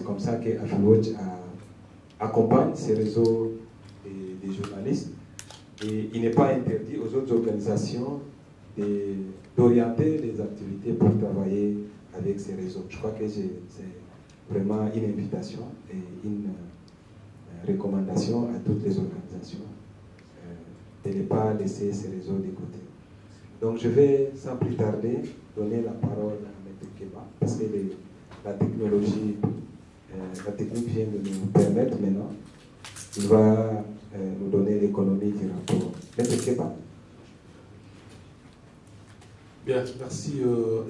comme ça que AfriWatch accompagne ces réseaux des journalistes. Et il n'est pas interdit aux autres organisations d'orienter les activités pour travailler avec ces réseaux. Je crois que c'est vraiment une invitation et une recommandation à toutes les organisations de ne pas laisser ces réseaux de côté. Donc je vais sans plus tarder donner la parole à M. Keba parce que la technique vient de nous permettre maintenant. Il va nous donner l'économie du rapport. M. Keba. Bien, merci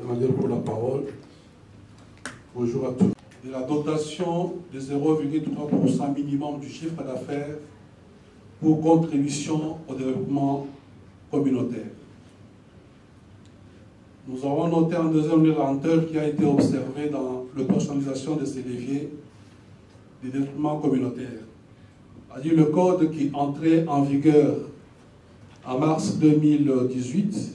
Emmanuel pour la parole. Bonjour à tous. De la dotation de 0,3% minimum du chiffre d'affaires pour contribution au développement communautaire. Nous avons noté en deuxième lieu lenteur qui a été observée dans l'opérationnalisation de ces leviers du développement communautaire. C'est-à-dire le code qui entrait en vigueur en mars 2018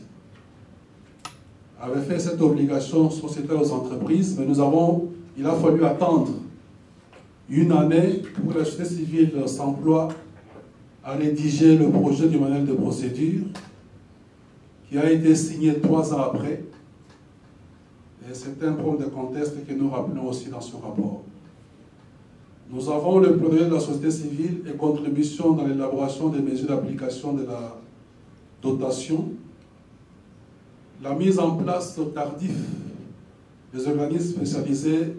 avait fait cette obligation sociétale aux entreprises, mais il a fallu attendre une année pour que la société civile s'emploie à rédiger le projet du manuel de procédure qui a été signé 3 ans après. Et c'est un problème de contexte que nous rappelons aussi dans ce rapport. Nous avons le plaidoyer de la société civile et contribution dans l'élaboration des mesures d'application de la dotation, la mise en place tardive des organismes spécialisés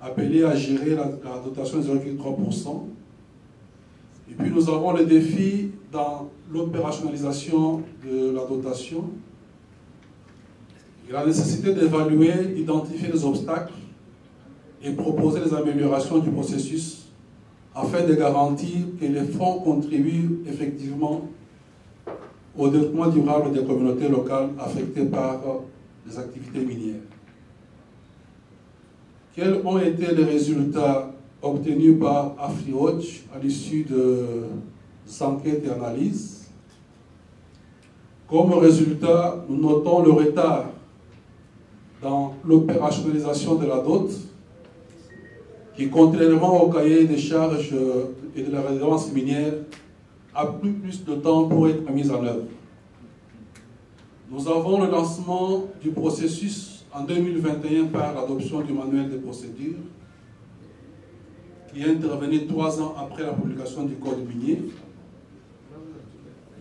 appelés à gérer la dotation de 0,3%. Et puis nous avons le défi dans l'opérationnalisation de la dotation et la nécessité d'évaluer, d'identifier les obstacles et proposer des améliorations du processus afin de garantir que les fonds contribuent effectivement au développement durable des communautés locales affectées par les activités minières. Quels ont été les résultats obtenus par AfriWatch à l'issue de enquêtes et analyses? Comme résultat, nous notons le retard dans l'opérationnalisation de la dot, qui, contrairement au cahier des charges et de la résidence minière, a pris plus de temps pour être mise en œuvre. Nous avons le lancement du processus en 2021 par l'adoption du manuel de procédure, qui est intervenu 3 ans après la publication du Code minier.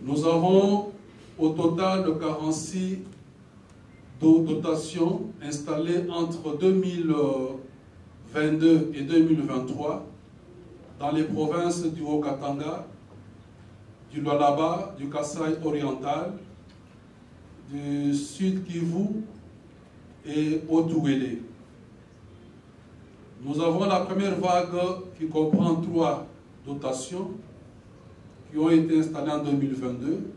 Nous avons au total de 46 dotations installées entre 2022 et 2023 dans les provinces du Haut-Katanga, du Lualaba, du Kasaï oriental, du Sud Kivu et Haut-Touélé. Nous avons la première vague qui comprend 3 dotations qui ont été installées en 2022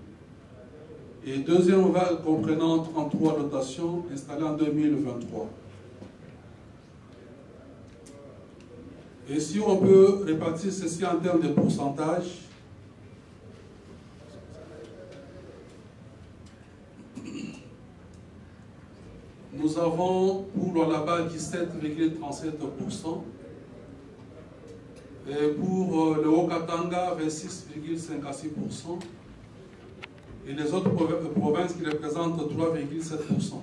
et deuxième vague comprenant 33 dotations installées en 2023. Et si on peut répartir ceci en termes de pourcentage, nous avons pour Lualaba 17,37% et pour le Haut-Katanga 26,56% et les autres provinces qui représentent 3,7%.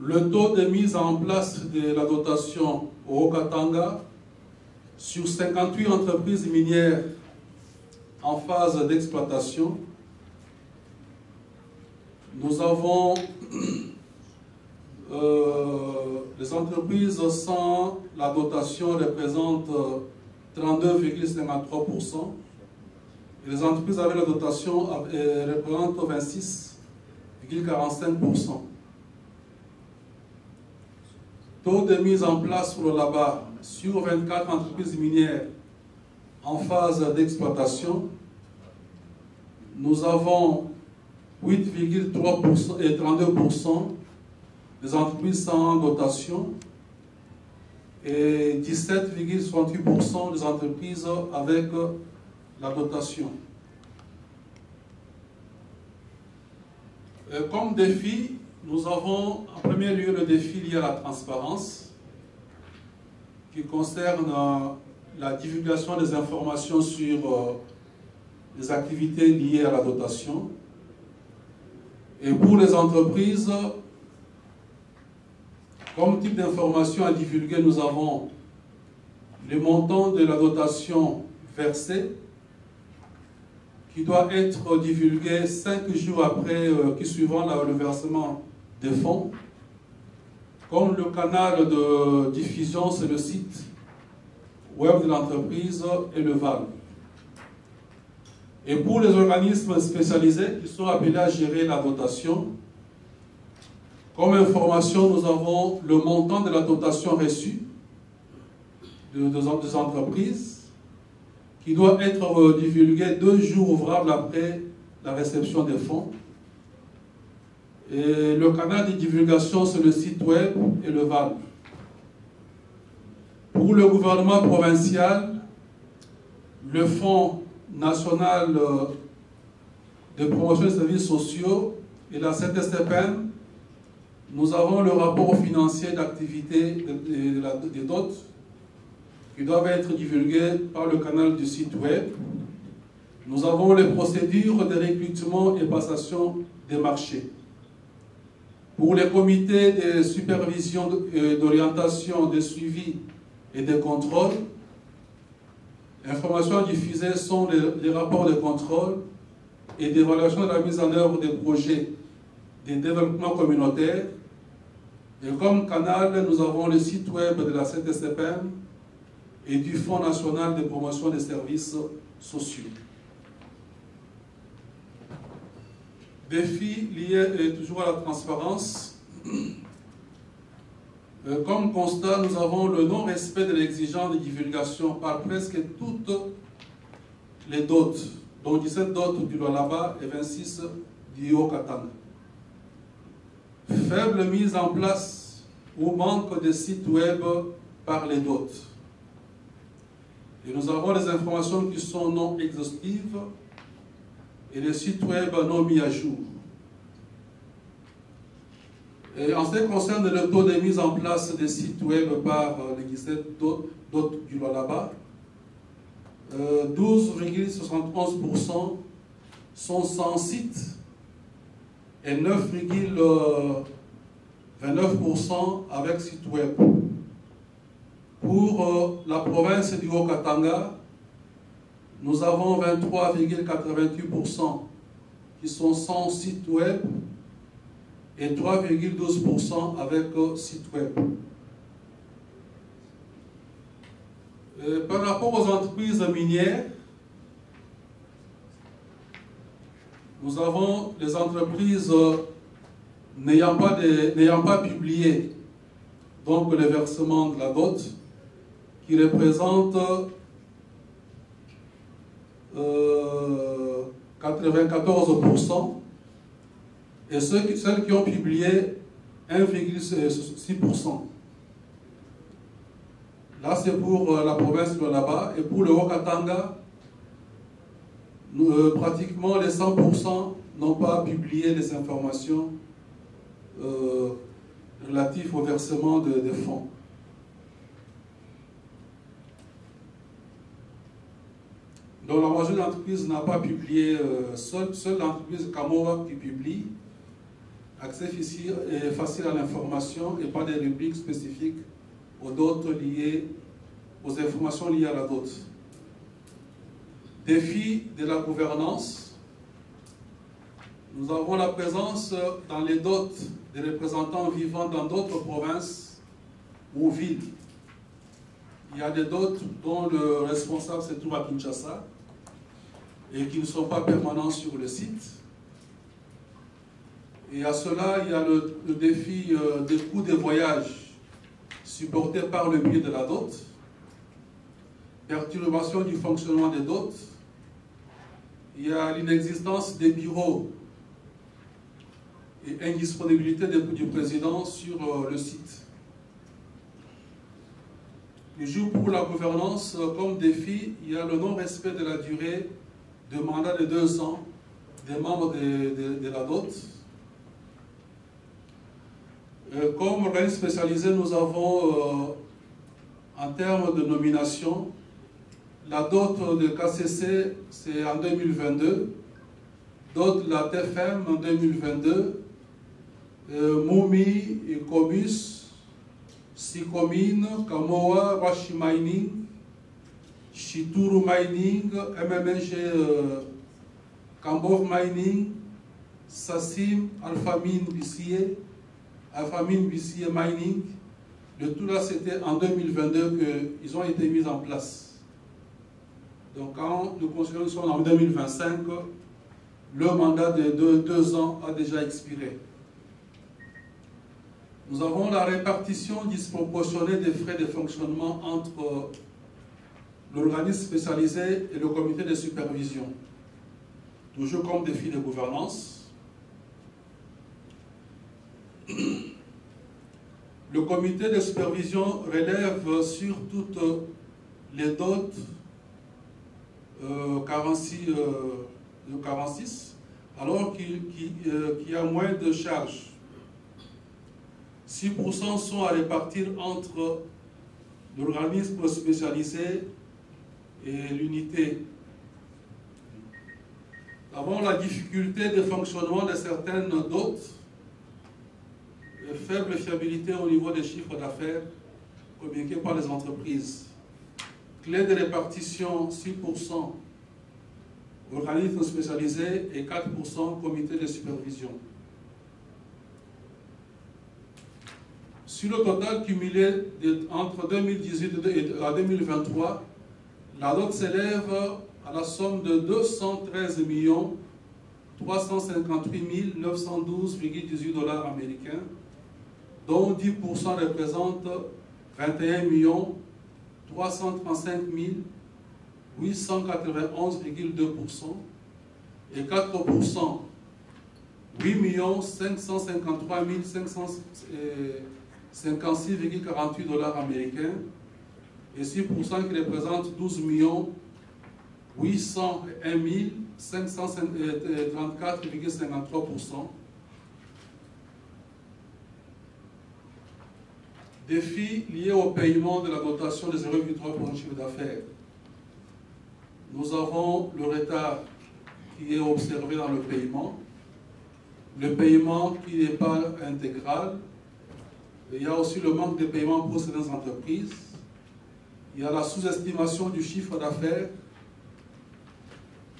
Le taux de mise en place de la dotation au Haut-Katanga sur 58 entreprises minières en phase d'exploitation, nous avons les entreprises sans la dotation représentent 32,53% et les entreprises avec la dotation représentent 26,45%. Taux de mise en place pour le Lualaba sur 24 entreprises minières en phase d'exploitation, nous avons 8,3% et 32% des entreprises sans dotation et 17,68% des entreprises avec la dotation. Comme défi, Nous avons en premier lieu le défi lié à la transparence, qui concerne la divulgation des informations sur les activités liées à la dotation. Et pour les entreprises, comme type d'information à divulguer, nous avons le montant de la dotation versée, qui doit être divulgué 5 jours après, qui suivant le versement des fonds. Comme le canal de diffusion, c'est le site web de l'entreprise et le VAL. Et pour les organismes spécialisés qui sont appelés à gérer la dotation, comme information, nous avons le montant de la dotation reçue des entreprises, qui doit être divulgué 2 jours ouvrables après la réception des fonds. Et le canal de divulgation, c'est le site web et le VAL. Pour le gouvernement provincial, le Fonds national de promotion des services sociaux et la CNTSTPN, nous avons le rapport financier d'activité des dots qui doivent être divulgués par le canal du site web. Nous avons les procédures de recrutement et passation des marchés. Pour les comités de supervision, d'orientation, de suivi et de contrôle, informations diffusées sont les rapports de contrôle et d'évaluation de la mise en œuvre des projets de développement communautaire. Et comme canal, nous avons le site web de la CNTSTPN et du Fonds national de promotion des services sociaux. Défi lié toujours à la transparence. Comme constat, nous avons le non-respect de l'exigence de divulgation par presque toutes les dots, dont 17 dots du Lualaba et 26 du Haut-Katanga. Faible mise en place ou manque de sites web par les dots. Et nous avons des informations qui sont non exhaustives et les sites web non mis à jour. Et en ce qui concerne le taux de mise en place des sites web par les 17 dots du Lualaba, 12,71% sont sans site et 9,29% avec site web. Pour la province du Haut-Katanga, nous avons 23,88% qui sont sans site web et 3,12% avec site web. Par rapport aux entreprises minières, nous avons les entreprises n'ayant pas publié donc le versement de la dot, qui représente 94%, et celles qui ont publié 1,6%. Là, c'est pour la province de là-bas. Et pour le Haut-Katanga, pratiquement les 100% n'ont pas publié les informations relatives au versement des fonds. Donc la majorité d'entreprises n'a pas publié, seule l'entreprise Kamoa qui publie. Accès facile à l'information et pas des rubriques spécifiques aux dots liées, aux informations liées à la dot. Défi de la gouvernance. Nous avons la présence dans les dots des représentants vivant dans d'autres provinces ou villes. Il y a des dots dont le responsable se trouve à Kinshasa et qui ne sont pas permanents sur le site. Et à cela, il y a le défi des coûts de voyage supportés par le biais de la dot, perturbation du fonctionnement des dots, il y a l'inexistence des bureaux et indisponibilité du président sur le site. Toujours pour la gouvernance, comme défi, il y a le non-respect de la durée de mandat de 2 ans des membres de la dot. Comme organisme spécialisé, nous avons, en termes de nomination, la dot de KCC, c'est en 2022, dot de la TFM en 2022, Moumi, Comus, Sikomine, Kamoa, Rashi Mining, Chituru Mining, MMG Kambov Mining, Sassim, Alphamine Bissier, Mining. Le tout là, c'était en 2022 qu'ils ont été mis en place. Donc quand nous considérons que nous sommes en 2025, le mandat de 2 ans a déjà expiré. Nous avons la répartition disproportionnée des frais de fonctionnement entre l'organisme spécialisé et le comité de supervision. Toujours comme défi de gouvernance. Le comité de supervision relève sur toutes les dots 46, alors qu'il y a moins de charges. 6% sont à répartir entre l'organisme spécialisé et l'unité. Nous avons la difficulté de fonctionnement de certaines dots, faible fiabilité au niveau des chiffres d'affaires communiqués par les entreprises. Clé de répartition 6% organisme spécialisé et 4% comité de supervision. Sur le total cumulé entre 2018 et 2023, la dot s'élève à la somme de 213 358 912,18 $ américains, dont 10% représentent 21 335 891,2% et 4% 8 553 556,48 $ américains et 6% qui représentent 12 801 534,53%. Défis liés au paiement de la dotation de 0,3% de chiffre d'affaires. Nous avons le retard qui est observé dans le paiement qui n'est pas intégral. Il y a aussi le manque de paiement pour certaines entreprises. Il y a la sous-estimation du chiffre d'affaires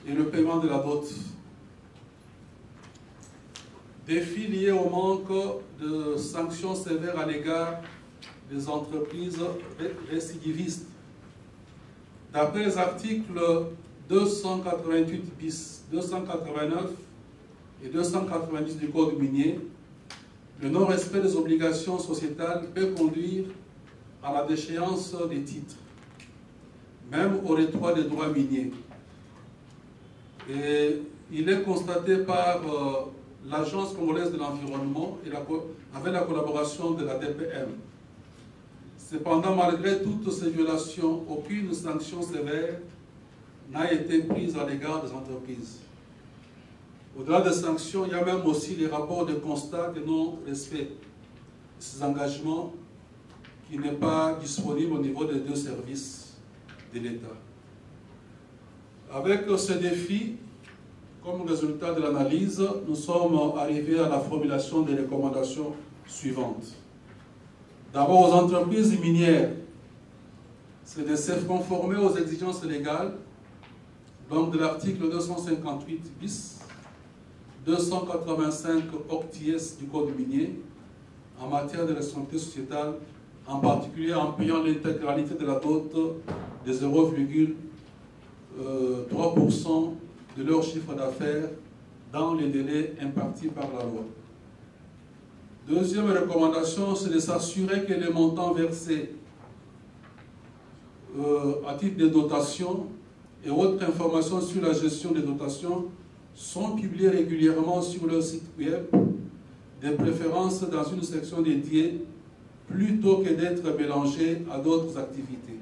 et le paiement de la dot. Défis liés au manque de sanctions sévères à l'égard des entreprises récidivistes. D'après les articles 288 bis, 289 et 290 du Code minier, le non-respect des obligations sociétales peut conduire à la déchéance des titres, même au rétroit des droits miniers. Et il est constaté par l'Agence congolaise de l'environnement avec la collaboration de la DPM. Cependant, malgré toutes ces violations, aucune sanction sévère n'a été prise à l'égard des entreprises. Au-delà des sanctions, il y a même aussi les rapports de constat de non-respect de ces engagements qui n'est pas disponible au niveau des 2 services de l'État. Avec ce défi, comme résultat de l'analyse, nous sommes arrivés à la formulation des recommandations suivantes. D'abord, aux entreprises minières, c'est de se conformer aux exigences légales, donc de l'article 258 bis, 285 octies du Code minier, en matière de responsabilité sociétale, en particulier en payant l'intégralité de la dot de 0,3% de leur chiffre d'affaires dans les délais impartis par la loi. Deuxième recommandation, c'est de s'assurer que les montants versés à titre de dotation et autres informations sur la gestion des dotations sont publiées régulièrement sur leur site web, de préférence dans une section dédiée, plutôt que d'être mélangés à d'autres activités.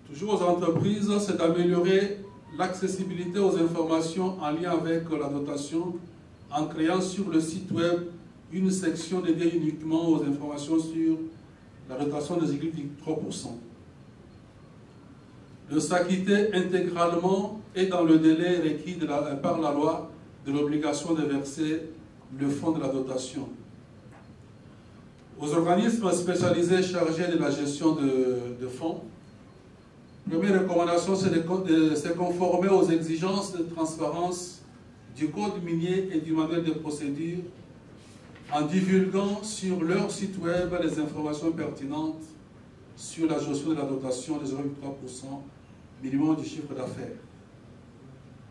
Toujours aux entreprises, c'est d'améliorer l'accessibilité aux informations en lien avec la dotation en créant sur le site web une section dédiée uniquement aux informations sur la dotation des églises du 3%. De s'acquitter intégralement et dans le délai requis par la loi de l'obligation de verser le fonds de la dotation. Aux organismes spécialisés chargés de la gestion de fonds, première recommandation, c'est de se conformer aux exigences de transparence du Code minier et du manuel de procédure en divulguant sur leur site web les informations pertinentes sur la gestion de la dotation des 0,3% minimum du chiffre d'affaires.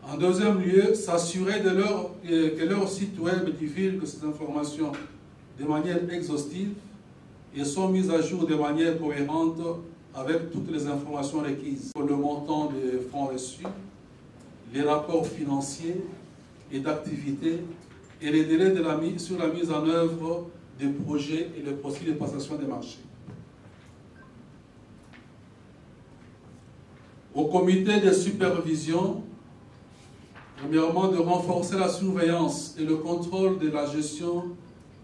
En deuxième lieu, s'assurer que leur site web divulgue ces informations de manière exhaustive et sont mises à jour de manière cohérente avec toutes les informations requises pour le montant des fonds reçus, les rapports financiers et d'activité et les délais sur la mise en œuvre des projets et les procédures de passation des marchés. Au comité de supervision, premièrement, de renforcer la surveillance et le contrôle de la gestion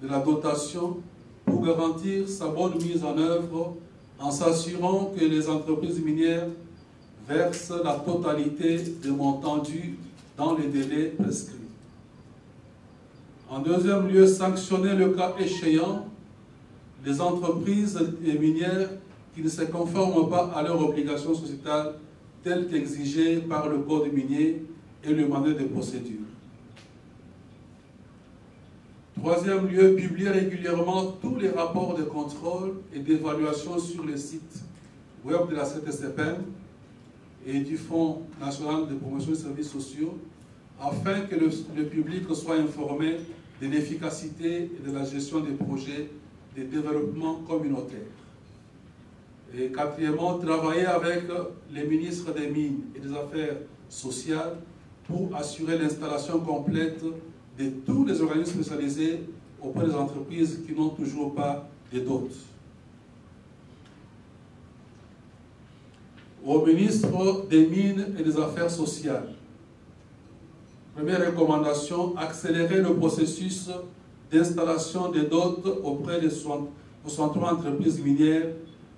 de la dotation pour garantir sa bonne mise en œuvre en s'assurant que les entreprises minières versent la totalité des montants dus dans les délais prescrits. En deuxième lieu, sanctionner le cas échéant les entreprises minières qui ne se conforment pas à leurs obligations sociétales telles qu'exigées par le Code minier et le manuel de procédure. Troisième lieu, publier régulièrement tous les rapports de contrôle et d'évaluation sur le site web de la CTCPM et du Fonds national de promotion des services sociaux afin que le public soit informé de l'efficacité et de la gestion des projets de développement communautaire. Et quatrièmement, travailler avec les ministres des Mines et des Affaires sociales pour assurer l'installation complète de tous les organismes spécialisés auprès des entreprises qui n'ont toujours pas de dot. Au ministre des Mines et des Affaires sociales, première recommandation, accélérer le processus d'installation des dots auprès des 63 entreprises minières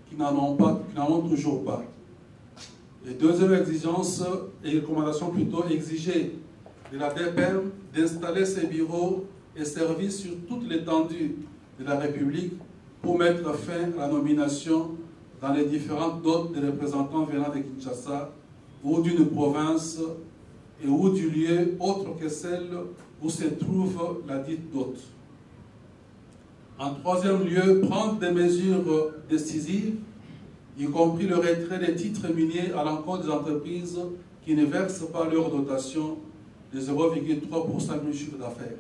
qui n'en ont toujours pas. Et deuxième exigence et recommandation plutôt, exiger de la DPM d'installer ses bureaux et services sur toute l'étendue de la République pour mettre fin à la nomination dans les différentes dots des représentants venant de Kinshasa ou d'une province et ou du lieu autre que celle où se trouve la dite dot. En troisième lieu, prendre des mesures décisives, y compris le retrait des titres miniers à l'encontre des entreprises qui ne versent pas leur dotation de 0,3% du chiffre d'affaires.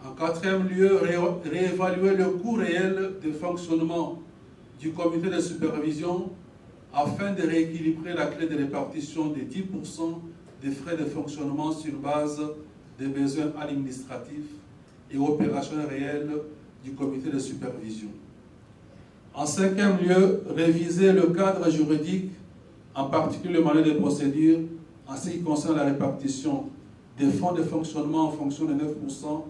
En quatrième lieu, réévaluer le coût réel de fonctionnement du comité de supervision afin de rééquilibrer la clé de répartition des 10% des frais de fonctionnement sur base des besoins administratifs et opérationnels réels du comité de supervision. En cinquième lieu, réviser le cadre juridique, en particulier le manuel de procédure, en ce qui concerne la répartition des fonds de fonctionnement en fonction de 9%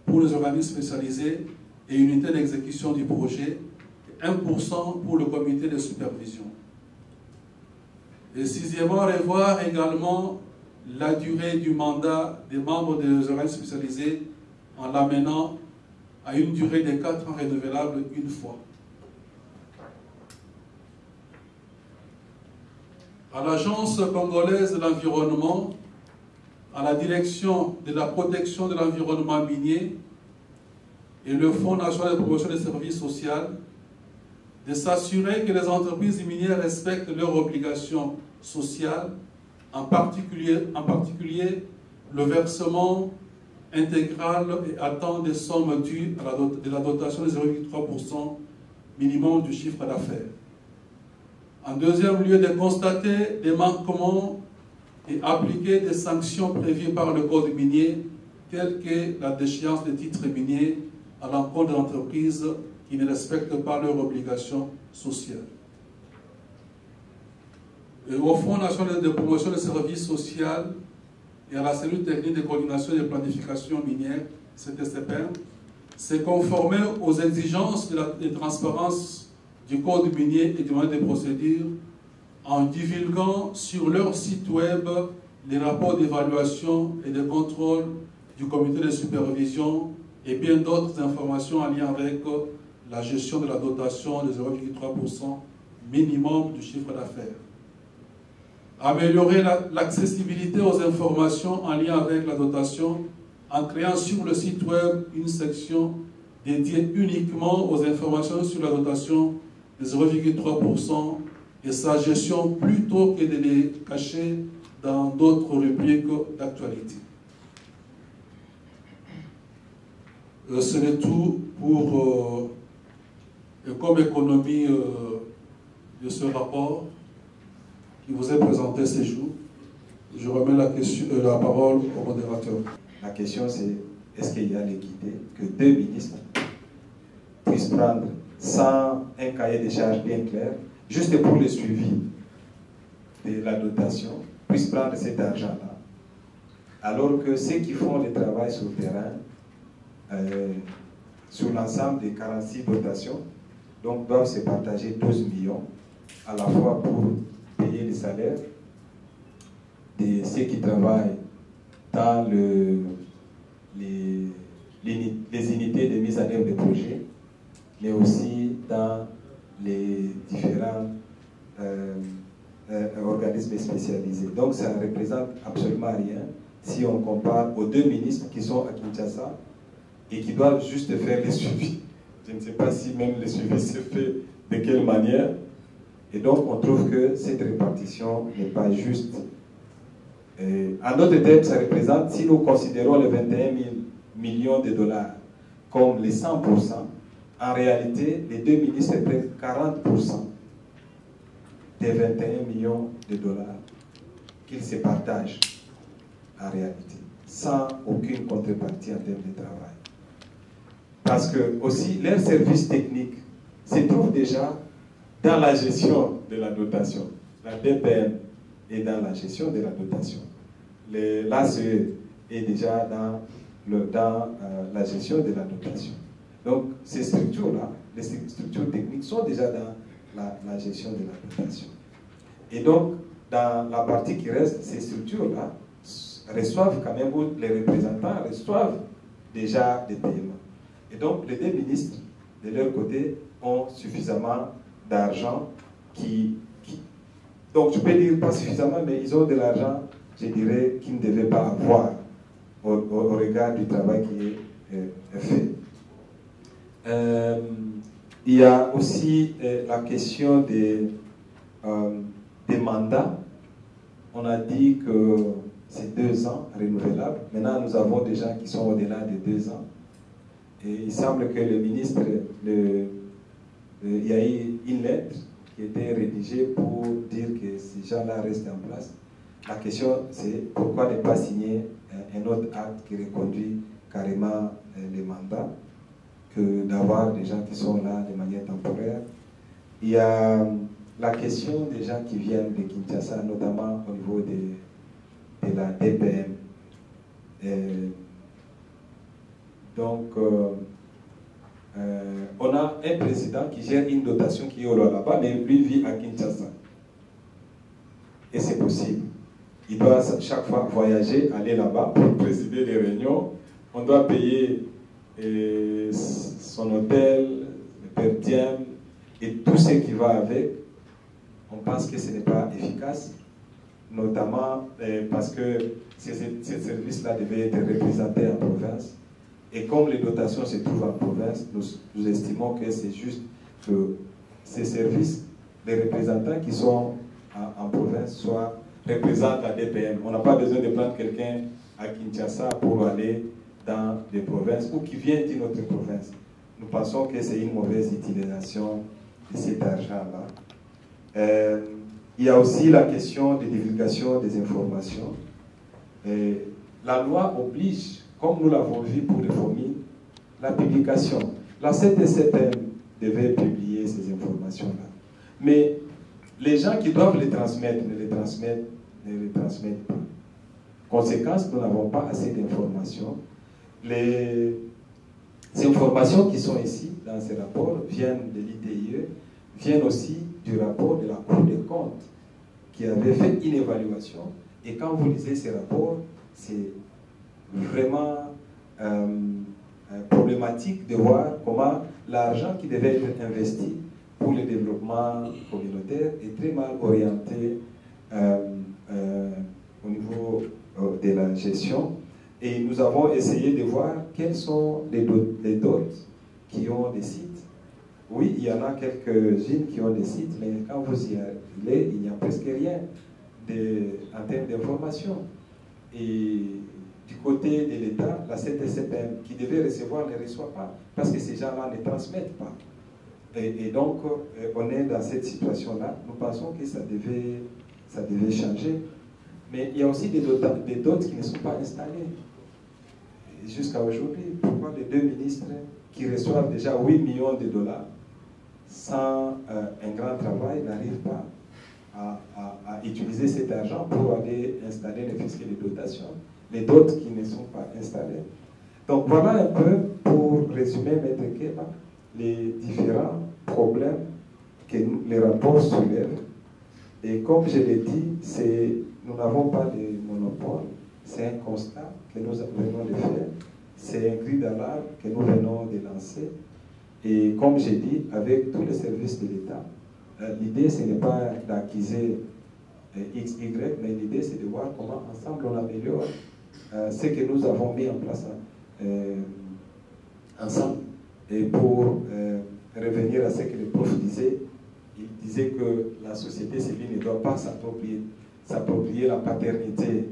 pour les organismes spécialisés et unités d'exécution du projet, et 1% pour le comité de supervision. Et sixièmement, revoir également la durée du mandat des membres des organismes spécialisés en l'amenant à une durée de 4 ans renouvelable une fois. À l'Agence congolaise de l'environnement, à la direction de la protection de l'environnement minier et le Fonds national de promotion des services sociaux, de s'assurer que les entreprises minières respectent leurs obligations sociales, en particulier le versement intégral et à temps des sommes dues de la dotation de 0,3% minimum du chiffre d'affaires. En deuxième lieu, de constater des manquements et appliquer des sanctions prévues par le Code minier, telles que la déchéance des titres miniers à l'encontre d'entreprises qui ne respectent pas leurs obligations sociales. Et au Fonds national de promotion des services sociaux et à la cellule technique de coordination et de planification minière, CTCPM, s'est conformé aux exigences de transparence du Code minier et du manuel de procédure en divulguant sur leur site web les rapports d'évaluation et de contrôle du comité de supervision et bien d'autres informations en lien avec la gestion de la dotation de 0,3% minimum du chiffre d'affaires. Améliorer l'accessibilité aux informations en lien avec la dotation en créant sur le site web une section dédiée uniquement aux informations sur la dotation de 0,3% et sa gestion plutôt que de les cacher dans d'autres rubriques d'actualité. C'est tout pour comme économie de ce rapport qui vous est présenté ces jours. Je remets la parole au modérateur. La question c'est, est-ce qu'il y a l'équité que deux ministres puissent prendre sans un cahier de charges bien clair, juste pour le suivi de la dotation, puissent prendre cet argent-là, alors que ceux qui font le travail sur le terrain, sur l'ensemble des 46 dotations, donc doivent se partager 12 millions, à la fois pour payer les salaires de ceux qui travaillent dans les unités de mise en œuvre des projets, mais aussi dans les différents organismes spécialisés. Donc ça ne représente absolument rien si on compare aux deux ministres qui sont à Kinshasa et qui doivent juste faire le suivi. Je ne sais pas si même le suivi se fait de quelle manière. Et donc on trouve que cette répartition n'est pas juste. En d'autres termes, ça représente, si nous considérons les 21 000 millions de dollars comme les 100%, en réalité, les deux ministres prennent 40% des 21 millions de dollars qu'ils se partagent en réalité, sans aucune contrepartie en termes de travail. Parce que aussi, leurs services techniques se trouvent déjà dans la gestion de la dotation. La DPM est dans la gestion de la dotation. L'ACE est déjà dans la gestion de la dotation. Donc, ces structures-là, les structures techniques sont déjà dans la gestion de la dotation. Et donc, dans la partie qui reste, ces structures-là reçoivent quand même, les représentants reçoivent déjà des paiements. Et donc, les deux ministres, de leur côté, ont suffisamment d'argent donc, je peux dire pas suffisamment, mais ils ont de l'argent, je dirais, qu'ils ne devaient pas avoir au regard du travail qui est fait. Il y a aussi la question des mandats. On a dit que c'est 2 ans renouvelables. Maintenant, nous avons des gens qui sont au-delà de 2 ans. Et il semble que le ministre, il y a eu une lettre qui était rédigée pour dire que ces gens-là restent en place. La question, c'est pourquoi ne pas signer un autre acte qui reconduit carrément les mandats que d'avoir des gens qui sont là de manière temporaire. Il y a la question des gens qui viennent de Kinshasa, notamment au niveau de la DPM. Donc, on a un président qui gère une dotation qui est au là-bas, mais lui vit à Kinshasa. Et c'est possible. Il doit chaque fois voyager, aller là-bas pour présider les réunions. On doit payer son hôtel, le per diem et tout ce qui va avec. On pense que ce n'est pas efficace, notamment parce que ces services-là devaient être représentés en province. Et comme les dotations se trouvent en province, nous estimons que c'est juste que ces services, les représentants qui sont en province, représentent la DPM. On n'a pas besoin de prendre quelqu'un à Kinshasa pour aller dans des provinces ou qui vient d'une autre province. Nous pensons que c'est une mauvaise utilisation de cet argent-là. Il y a aussi la question de divulgation des informations. La loi oblige, comme nous l'avons vu pour les familles, la publication. La CTCPM devait publier ces informations-là. Mais les gens qui doivent les transmettre ne les transmettent pas. Conséquence, nous n'avons pas assez d'informations. Les informations qui sont ici, dans ces rapports, viennent de l'ITIE, viennent aussi du rapport de la Cour des comptes, qui avait fait une évaluation. Et quand vous lisez ces rapports, c'est vraiment problématique de voir comment l'argent qui devait être investi pour le développement communautaire est très mal orienté au niveau de la gestion. Et nous avons essayé de voir quels sont les dots qui ont des sites. Oui, il y en a quelques-unes qui ont des sites, mais quand vous y allez, il n'y a presque rien en termes d'information. Et du côté de l'État, la CTCPM, qui devait recevoir, ne reçoit pas, parce que ces gens-là ne transmettent pas. Et donc, on est dans cette situation-là. Nous pensons que ça devait changer. Mais il y a aussi des dots qui ne sont pas installés. Jusqu'à aujourd'hui, pourquoi les deux ministres qui reçoivent déjà 8 millions de dollars sans un grand travail n'arrivent pas à utiliser cet argent pour aller installer ne fût-ce que les dotations, les dots qui ne sont pas installés. Donc voilà un peu, pour résumer, Maître Keba, les différents problèmes que les rapports soulèvent. Et comme je l'ai dit, nous n'avons pas de monopole, c'est un constat que nous venons de faire, c'est un cri d'alarme que nous venons de lancer. Et comme j'ai dit, avec tous les services de l'État, l'idée ce n'est pas d'acquiser X, Y, mais l'idée c'est de voir comment ensemble on améliore ce que nous avons mis en place ensemble. Et pour revenir à ce que le prof disait, il disait que la société civile ne doit pas s'approprier la paternité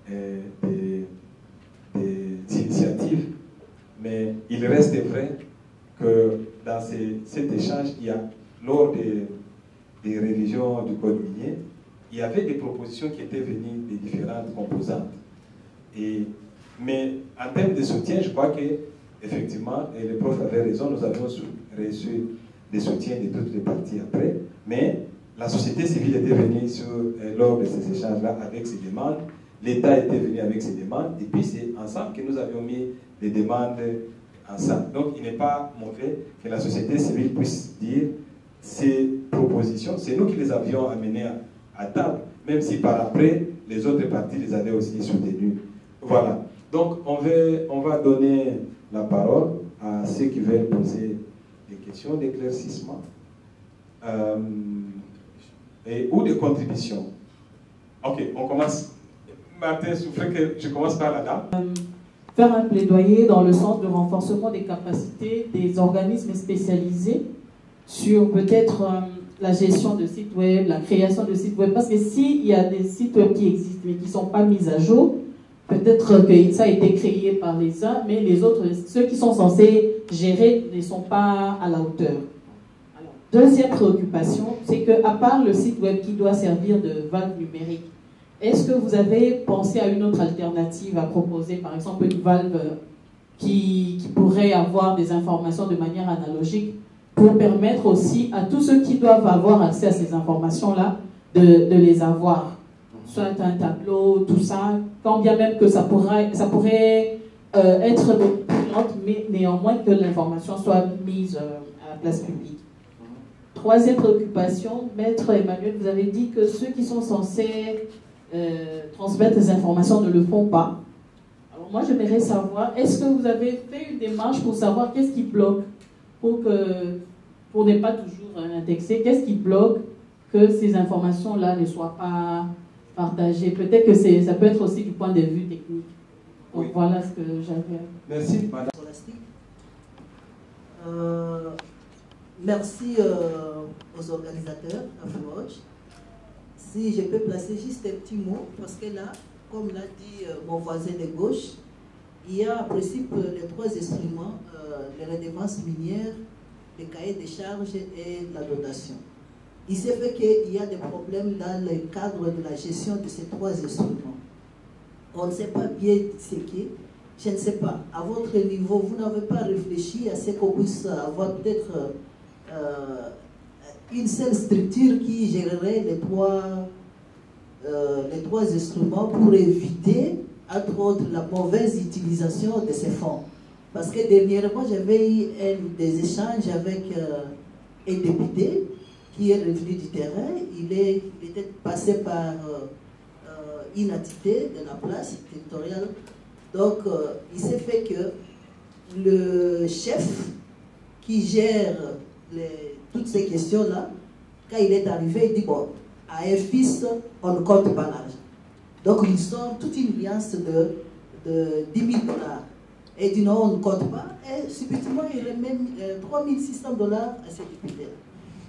des initiatives, mais il reste vrai que dans cet échange, lors des révisions du code minier, il y avait des propositions qui étaient venues des différentes composantes. Mais en termes de soutien, je crois que effectivement, et le prof avait raison, nous avons reçu des soutiens de toutes les parties après, mais la société civile était venue lors de ces échanges-là avec ses demandes, l'État était venu avec ses demandes, et puis c'est ensemble que nous avions mis les demandes ensemble. Donc il n'est pas mauvais que la société civile puisse dire ces propositions, c'est nous qui les avions amenées à table, même si par après, les autres parties les avaient aussi soutenues. Voilà. Donc on va donner la parole à ceux qui veulent poser des questions d'éclaircissement ou des contributions. Ok, on commence. Martin souffrait que je commence par la dame. Faire un plaidoyer dans le sens de renforcement des capacités des organismes spécialisés sur peut-être la gestion de sites web, la création de sites web. Parce que s'il y a des sites web qui existent mais qui ne sont pas mis à jour, peut-être que ça a été créé par les uns, mais les autres, ceux qui sont censés gérer, ne sont pas à la hauteur. Alors, deuxième préoccupation, c'est qu'à part le site web qui doit servir de valve numérique, est-ce que vous avez pensé à une autre alternative à proposer, par exemple une valve qui pourrait avoir des informations de manière analogique pour permettre aussi à tous ceux qui doivent avoir accès à ces informations-là de les avoir? Soit un tableau, tout ça, quand bien même que ça pourrait être lente, mais néanmoins que l'information soit mise à la place publique. Troisième préoccupation, Maître Emmanuel, vous avez dit que ceux qui sont censés transmettre les informations ne le font pas. Alors moi, j'aimerais savoir, est-ce que vous avez fait une démarche pour savoir qu'est-ce qui bloque, pour ne pas toujours indexer, qu'est-ce qui bloque que ces informations-là ne soient pas partagées? Peut-être que ça peut être aussi du point de vue technique. Donc oui. Voilà ce que j'avais. Merci, madame. Merci aux organisateurs, AfriWatch. Si je peux placer juste un petit mot, parce que là, comme l'a dit mon voisin de gauche, il y a en principe les trois instruments, les redevances minières, les cahiers de charges et la dotation. Il s'est fait qu'il y a des problèmes dans le cadre de la gestion de ces trois instruments. On ne sait pas bien ce qui est. Je ne sais pas. À votre niveau, vous n'avez pas réfléchi à ce qu'on puisse avoir peut-être une seule structure qui gérerait les trois les trois instruments pour éviter, entre autres, la mauvaise utilisation de ces fonds. Parce que dernièrement, j'avais eu des échanges avec un député qui est revenu du terrain. Il était passé par une entité de la place territoriale. Donc, il s'est fait que le chef qui gère toutes ces questions-là, quand il est arrivé, il dit, bon, à un fils, on ne compte pas l'argent. Donc, il sort toute une alliance de 10 000 $. Et il dit, non, on ne compte pas. Et subitement, il remet 3 600 $ à ces députés-là.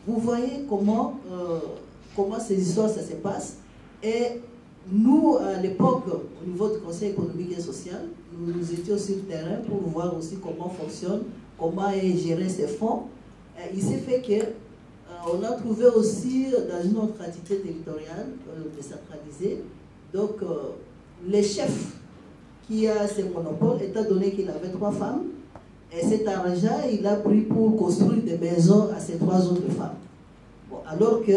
Vous voyez comment ces histoires, ça se passe. Et nous, à l'époque, au niveau du Conseil économique et social, nous étions sur le terrain pour voir aussi comment fonctionne, comment est géré ces fonds. Et il s'est fait que on a trouvé aussi dans une autre entité territoriale décentralisée, donc les chefs qui a ces monopoles, étant donné qu'il avait 3 femmes, et cet argent, il a pris pour construire des maisons à ces 3 autres femmes. Bon, alors que,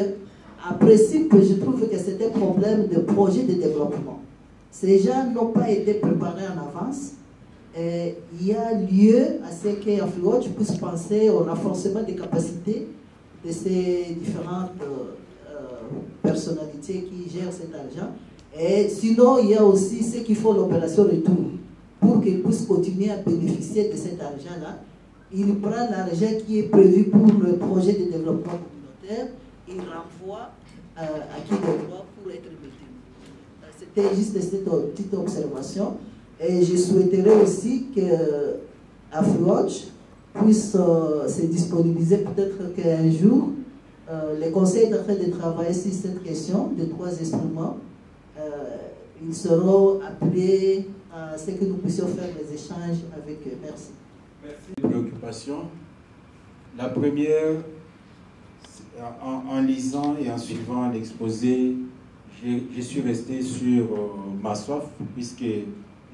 en principe, je trouve que c'était un problème de projet de développement. Ces gens n'ont pas été préparés en avance. Et il y a lieu à ce qu'AfriWatch puisse penser au renforcement des capacités de ces différentes personnalités qui gèrent cet argent. Et sinon, il y a aussi ceux qui font l'opération retour pour qu'ils puissent continuer à bénéficier de cet argent-là. Il prend l'argent qui est prévu pour le projet de développement communautaire, il renvoie à qui le droit pour être multiplié. C'était juste cette petite observation. Et je souhaiterais aussi que AfriWatch puisse se disponibiliser, peut-être qu'un jour, le Conseil est en train de travailler sur cette question des 3 instruments. Ils seront appelés à ce que nous puissions faire des échanges avec eux. Merci. Merci. Préoccupation. La première, en lisant et en suivant l'exposé, je suis resté sur ma soif, puisque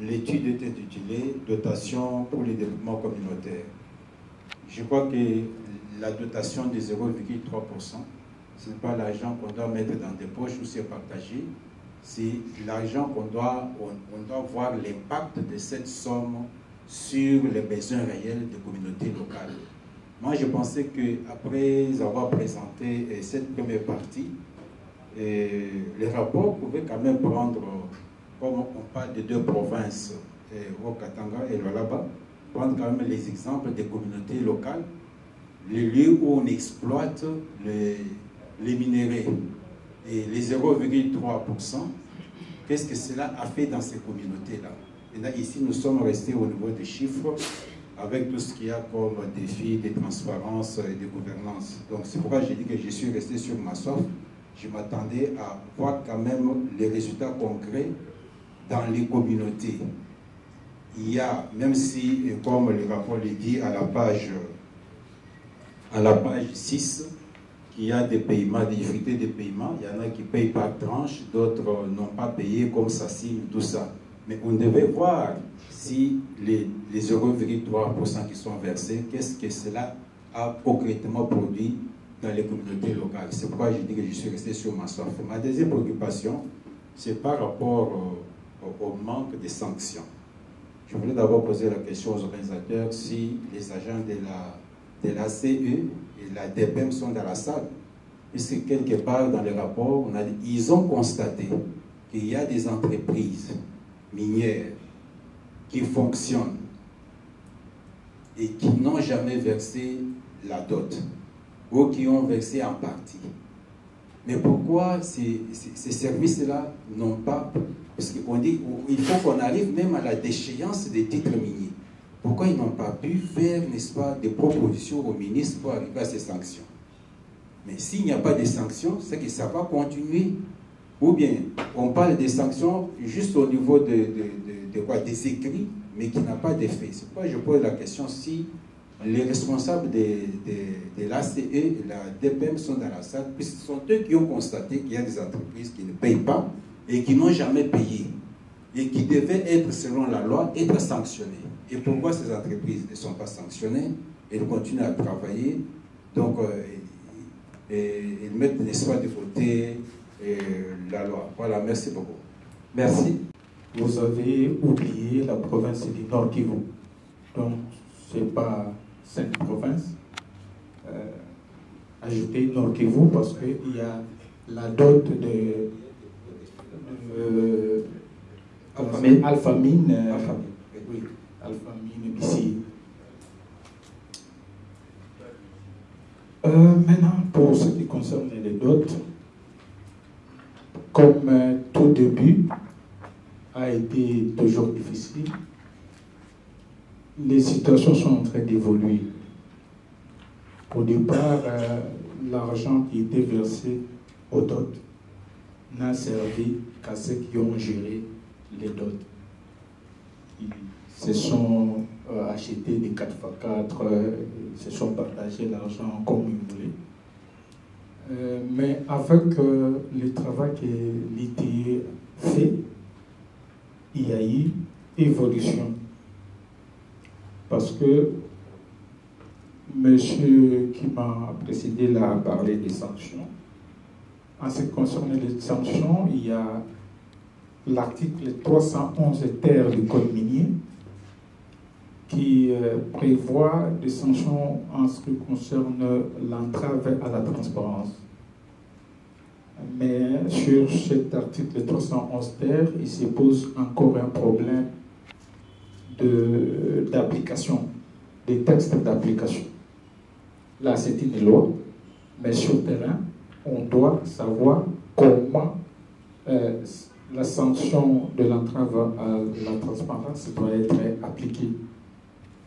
l'étude était intitulée « Dotation pour le développement communautaire ». Je crois que la dotation de 0,3%, ce n'est pas l'argent qu'on doit mettre dans des poches ou se partager, c'est l'argent qu'on doit voir l'impact de cette somme sur les besoins réels des communautés locales. Moi, je pensais qu'après avoir présenté cette première partie, les rapports pouvaient quand même prendre, comme on parle de 2 provinces, au Katanga et Lualaba, prendre quand même les exemples des communautés locales, les lieux où on exploite les minéraux. Et les 0,3%, qu'est-ce que cela a fait dans ces communautés-là? Et là, ici, nous sommes restés au niveau des chiffres, avec tout ce qu'il y a comme défi de transparence et de gouvernance. Donc, c'est pourquoi j'ai dit que je suis resté sur ma soif. Je m'attendais à voir quand même les résultats concrets dans les communautés. Il y a, même si, comme le rapport le dit à la page 6, qu'il y a des paiements, des difficultés de paiement, il y en a qui payent par tranche, d'autres n'ont pas payé comme ça signe, tout ça. Mais on devait voir si les 0,3% qui sont versés, qu'est-ce que cela a concrètement produit dans les communautés locales. C'est pourquoi je dis que je suis resté sur ma soif. Ma deuxième préoccupation, c'est par rapport au manque de sanctions. Je voulais d'abord poser la question aux organisateurs si les agents de la CE et la DPM sont dans la salle. Puisque quelque part dans les rapports, ils ont constaté qu'il y a des entreprises minières qui fonctionnent et qui n'ont jamais versé la dot ou qui ont versé en partie. Mais pourquoi ces services-là n'ont pas... Parce qu'on dit qu'il faut qu'on arrive même à la déchéance des titres miniers. Pourquoi ils n'ont pas pu faire, n'est-ce pas, des propositions au ministre pour arriver à ces sanctions? Mais s'il n'y a pas de sanctions, c'est que ça va continuer. Ou bien, on parle des sanctions juste au niveau des écrits, mais qui n'a pas d'effet. C'est pourquoi je pose la question si les responsables de l'ACE et de la DPM sont dans la salle, puisque ce sont eux qui ont constaté qu'il y a des entreprises qui ne payent pas et qui n'ont jamais payé et qui devaient être, selon la loi, être sanctionnées. Et pourquoi ces entreprises ne sont pas sanctionnées? Elles continuent à travailler, donc elles mettent, n'est-ce pas, de côté la loi. Voilà, merci beaucoup. Merci. Vous avez oublié la province du Nord Kivu. Donc, ce n'est pas 5 provinces. Ajoutez Nord Kivu parce qu'il y a la dot de Alphamine. Oui, Alphamine ici. Maintenant, pour ce qui concerne les dots, comme tout début a été toujours difficile, les situations sont en train d'évoluer. Au départ, l'argent qui était versé aux dots n'a servi qu'à ceux qui ont géré les dots. Ils se sont achetés des 4x4, se sont partagés l'argent comme ils voulaient. Mais avec le travail que l'ITI fait, il y a eu évolution. Parce que monsieur qui m'a précédé là a parlé des sanctions. En ce qui concerne les sanctions, il y a l'article 311 ter du Code minier qui prévoit des sanctions en ce qui concerne l'entrave à la transparence. Mais sur cet article 311 ter, il se pose encore un problème d'application, des textes d'application. Là, c'est une loi, mais sur le terrain, on doit savoir comment la sanction de l'entrave à la transparence doit être appliquée.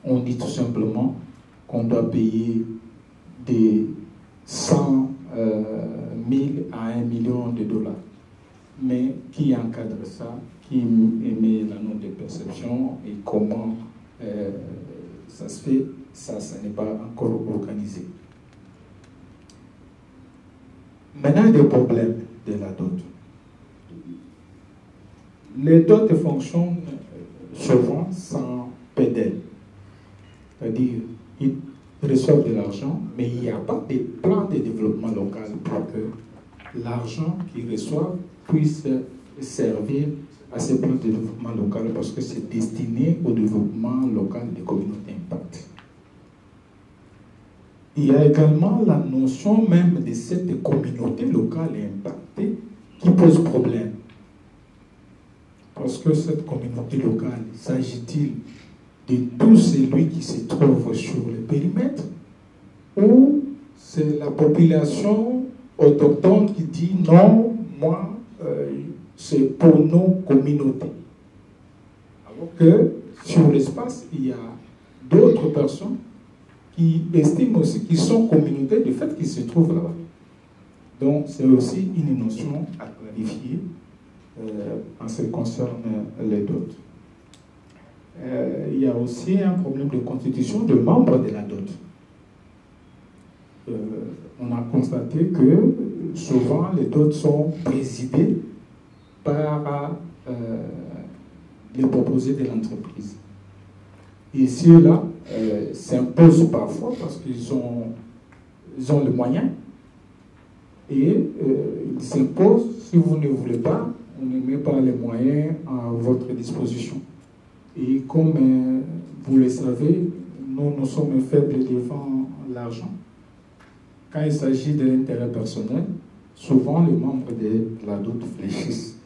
On dit tout simplement qu'on doit payer des 100 000 à 1 million de dollars. Mais qui encadre ça, qui émet la note de perception et comment ça se fait, ça n'est pas encore organisé. Maintenant, des problèmes de la dot. Les dots fonctionnent souvent sans pédale. C'est-à-dire, ils reçoivent de l'argent, mais il n'y a pas de plan de développement local pour que l'argent qu'ils reçoivent puisse servir à ces plans de développement local parce que c'est destiné au développement local des communautés impactées. Il y a également la notion même de cette communauté locale impactée qui pose problème. Parce que cette communauté locale, s'agit-il de tout celui qui se trouve sur le périmètre ou c'est la population autochtone qui dit non, moi, c'est pour nos communautés. Alors que sur l'espace, il y a d'autres personnes qui estiment aussi qu'ils sont communautés du fait qu'ils se trouvent là-bas. Donc c'est aussi une notion à clarifier en ce qui concerne les dots. Il y a aussi un problème de constitution de membres de la dot. On a constaté que souvent les dots sont présidés par les proposés de l'entreprise. Et ceux-là s'imposent parfois parce qu'ils ont les moyens et ils s'imposent, si vous ne voulez pas, on ne met pas les moyens à votre disposition. Et comme vous le savez, nous sommes faibles devant l'argent. Quand il s'agit de l'intérêt personnel, souvent les membres de la dot fléchissent.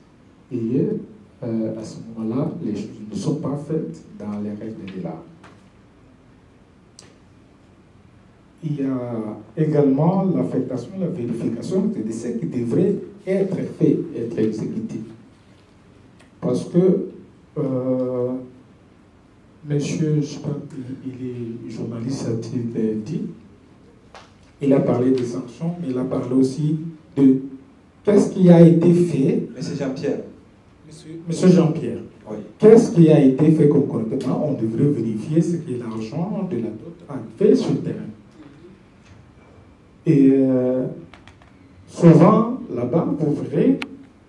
Et à ce moment-là, les choses ne sont pas faites dans les règles de l'art. Il y a également l'affectation, la vérification de ce qui devrait être fait, être exécuté. Parce que monsieur, je sais pas, il est journaliste, a-t-il dit, il a parlé des sanctions, mais il a parlé aussi de qu'est-ce qui a été fait. Monsieur Jean-Pierre. Monsieur Jean-Pierre. Oui. Qu'est-ce qui a été fait concrètement? On devrait vérifier ce que l'argent de la dot a fait sur le terrain. Et souvent, là-bas, vous verrez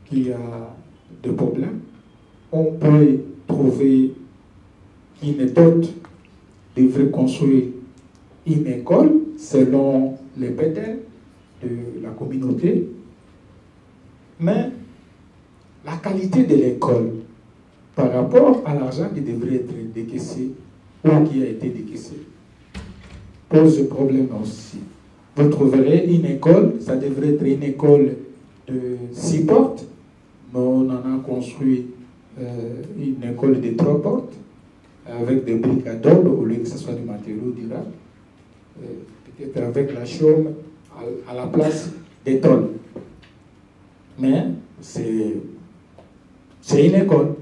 qu'il y a des problèmes. On peut trouver une dot devrait construire une école selon les pétales de la communauté. Mais la qualité de l'école par rapport à l'argent qui devrait être décaissé ou qui a été décaissé pose problème aussi. Vous trouverez une école, ça devrait être une école de 6 portes, mais on en a construit une école de 3 portes avec des briques à double au lieu que ce soit du matériau durable, peut-être avec la chaume à la place des tôles. Mais c'est une école.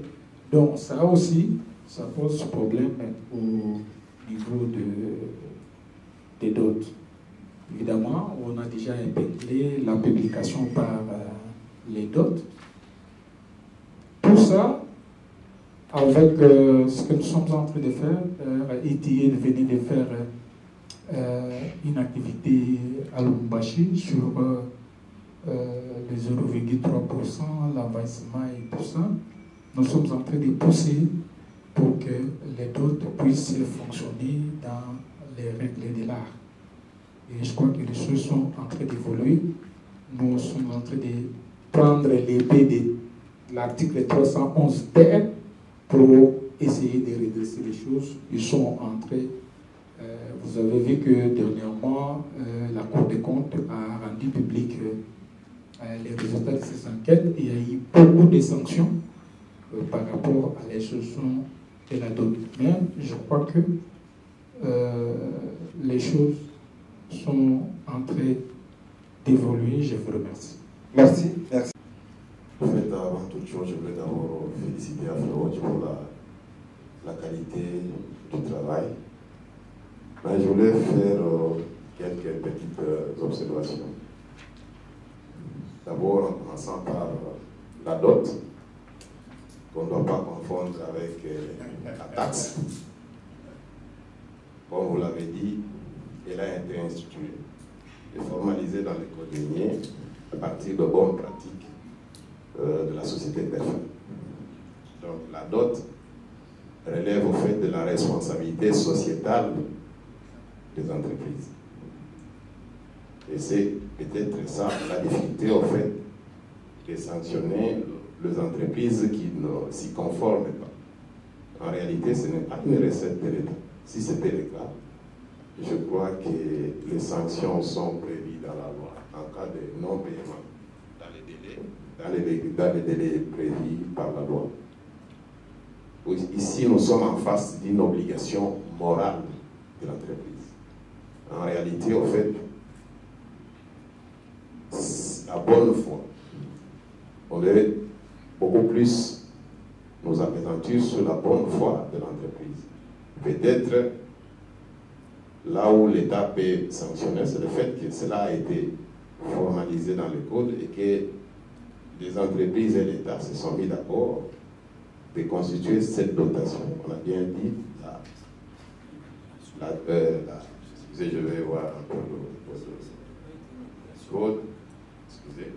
Donc ça aussi, ça pose problème au niveau des dots. Évidemment, on a déjà intégré la publication par les dots. Tout ça, avec ce que nous sommes en train de faire, ETA venait de faire une activité à Lubumbashi sur les 0,3%, l'avancement et tout ça. Nous sommes en train de pousser pour que les dots puissent fonctionner dans les règles de l'art. Et je crois que les choses sont en train d'évoluer. Nous sommes en train de prendre l'épée de l'article 311 terre pour essayer de redresser les choses. Ils sont en train. Vous avez vu que dernièrement, la Cour des comptes a rendu public les résultats de ces enquêtes. Il y a eu beaucoup de sanctions par rapport à l'extension de la dot. Mais je crois que les choses sont en train d'évoluer. Je vous remercie. Merci. Merci. En fait, avant toute chose, je voulais d'abord féliciter Afro-Watch pour la qualité du travail. Mais je voulais faire quelques petites observations. D'abord, en commençant par la dot, qu'on ne doit pas confondre avec la taxe. Comme vous l'avez dit, elle a été instituée et formalisée dans les codes miniers à partir de bonnes pratiques de la société perfecte. Donc la dot relève au fait de la responsabilité sociétale des entreprises. Et c'est peut-être ça la difficulté au fait de sanctionner les entreprises qui ne s'y conforment pas. En réalité, ce n'est pas une recette de l'État. Si c'était le cas, je crois que les sanctions sont prévues dans la loi en cas de non-paiement dans les délais prévus par la loi. Ici, nous sommes en face d'une obligation morale de l'entreprise. En réalité, au fait, la bonne foi, on devait beaucoup plus nous appesantir sur la bonne foi de l'entreprise. Peut-être là où l'État peut sanctionner, c'est le fait que cela a été formalisé dans le code et que les entreprises et l'État se sont mis d'accord de constituer cette dotation. On a bien dit, excusez, je vais voir un peu le code. Excusez.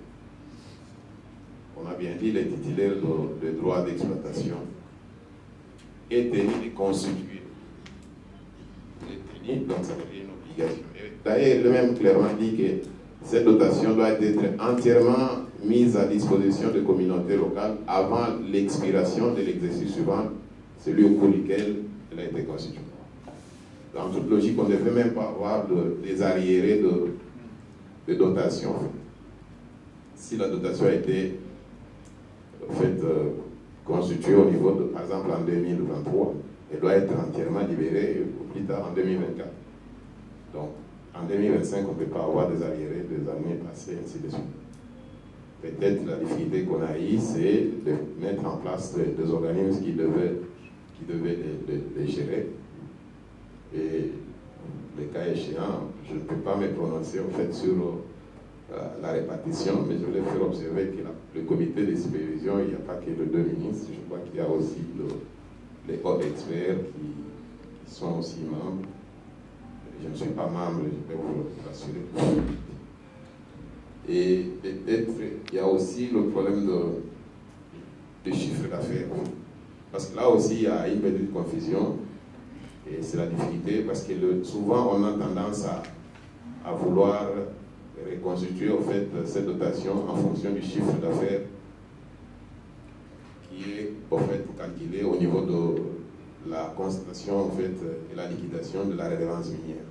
On a bien dit, les titulaires de droit d'exploitation est tenu de constituer. Il est tenu, donc ça veut dire une obligation. D'ailleurs, le même clairement dit que cette dotation doit être entièrement mise à disposition des communautés locales avant l'expiration de l'exercice suivant, celui au cours duquel elle a été constituée. Dans toute logique, on ne devait même pas avoir des arriérés de dotation. Si la dotation a été constituée au niveau de, par exemple, en 2023, elle doit être entièrement libérée au plus tard en 2024. Donc, en 2025, on ne peut pas avoir des arriérés des années passées, ainsi de suite. Peut-être la difficulté qu'on a eue, c'est de mettre en place des organismes qui devaient les gérer. Et le cas échéant, je ne peux pas me prononcer en fait sur la répartition, mais je voulais faire observer que le comité de supervision, il n'y a pas que les deux ministres, je crois qu'il y a aussi les corps experts qui sont aussi membres. Je ne suis pas membre, je peux vous l'assurer. Et peut-être il y a aussi le problème de chiffre d'affaires. Parce que là aussi, il y a une petite confusion. Et c'est la difficulté parce que souvent, on a tendance à vouloir reconstituer en fait cette dotation en fonction du chiffre d'affaires qui est en fait calculé au niveau de la constatation en fait et la liquidation de la redevance minière.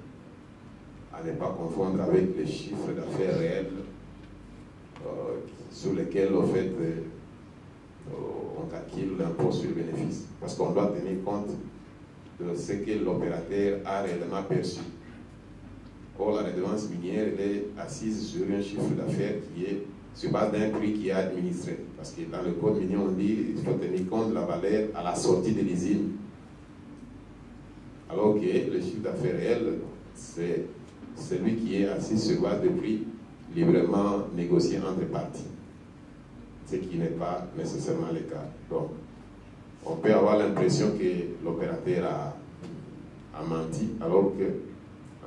À ne pas confondre avec les chiffres d'affaires réels sur lesquels en fait on calcule l'impôt sur le bénéfice. Parce qu'on doit tenir compte de ce que l'opérateur a réellement perçu. Or, la redevance minière elle est assise sur un chiffre d'affaires qui est sur base d'un prix qui est administré. Parce que dans le code minier, on dit qu'il faut tenir compte de la valeur à la sortie de l'usine. Alors que le chiffre d'affaires réel, c'est celui qui est assis sur base de prix librement négocié entre parties. Ce qui n'est pas nécessairement le cas. Donc, on peut avoir l'impression que l'opérateur a menti, alors que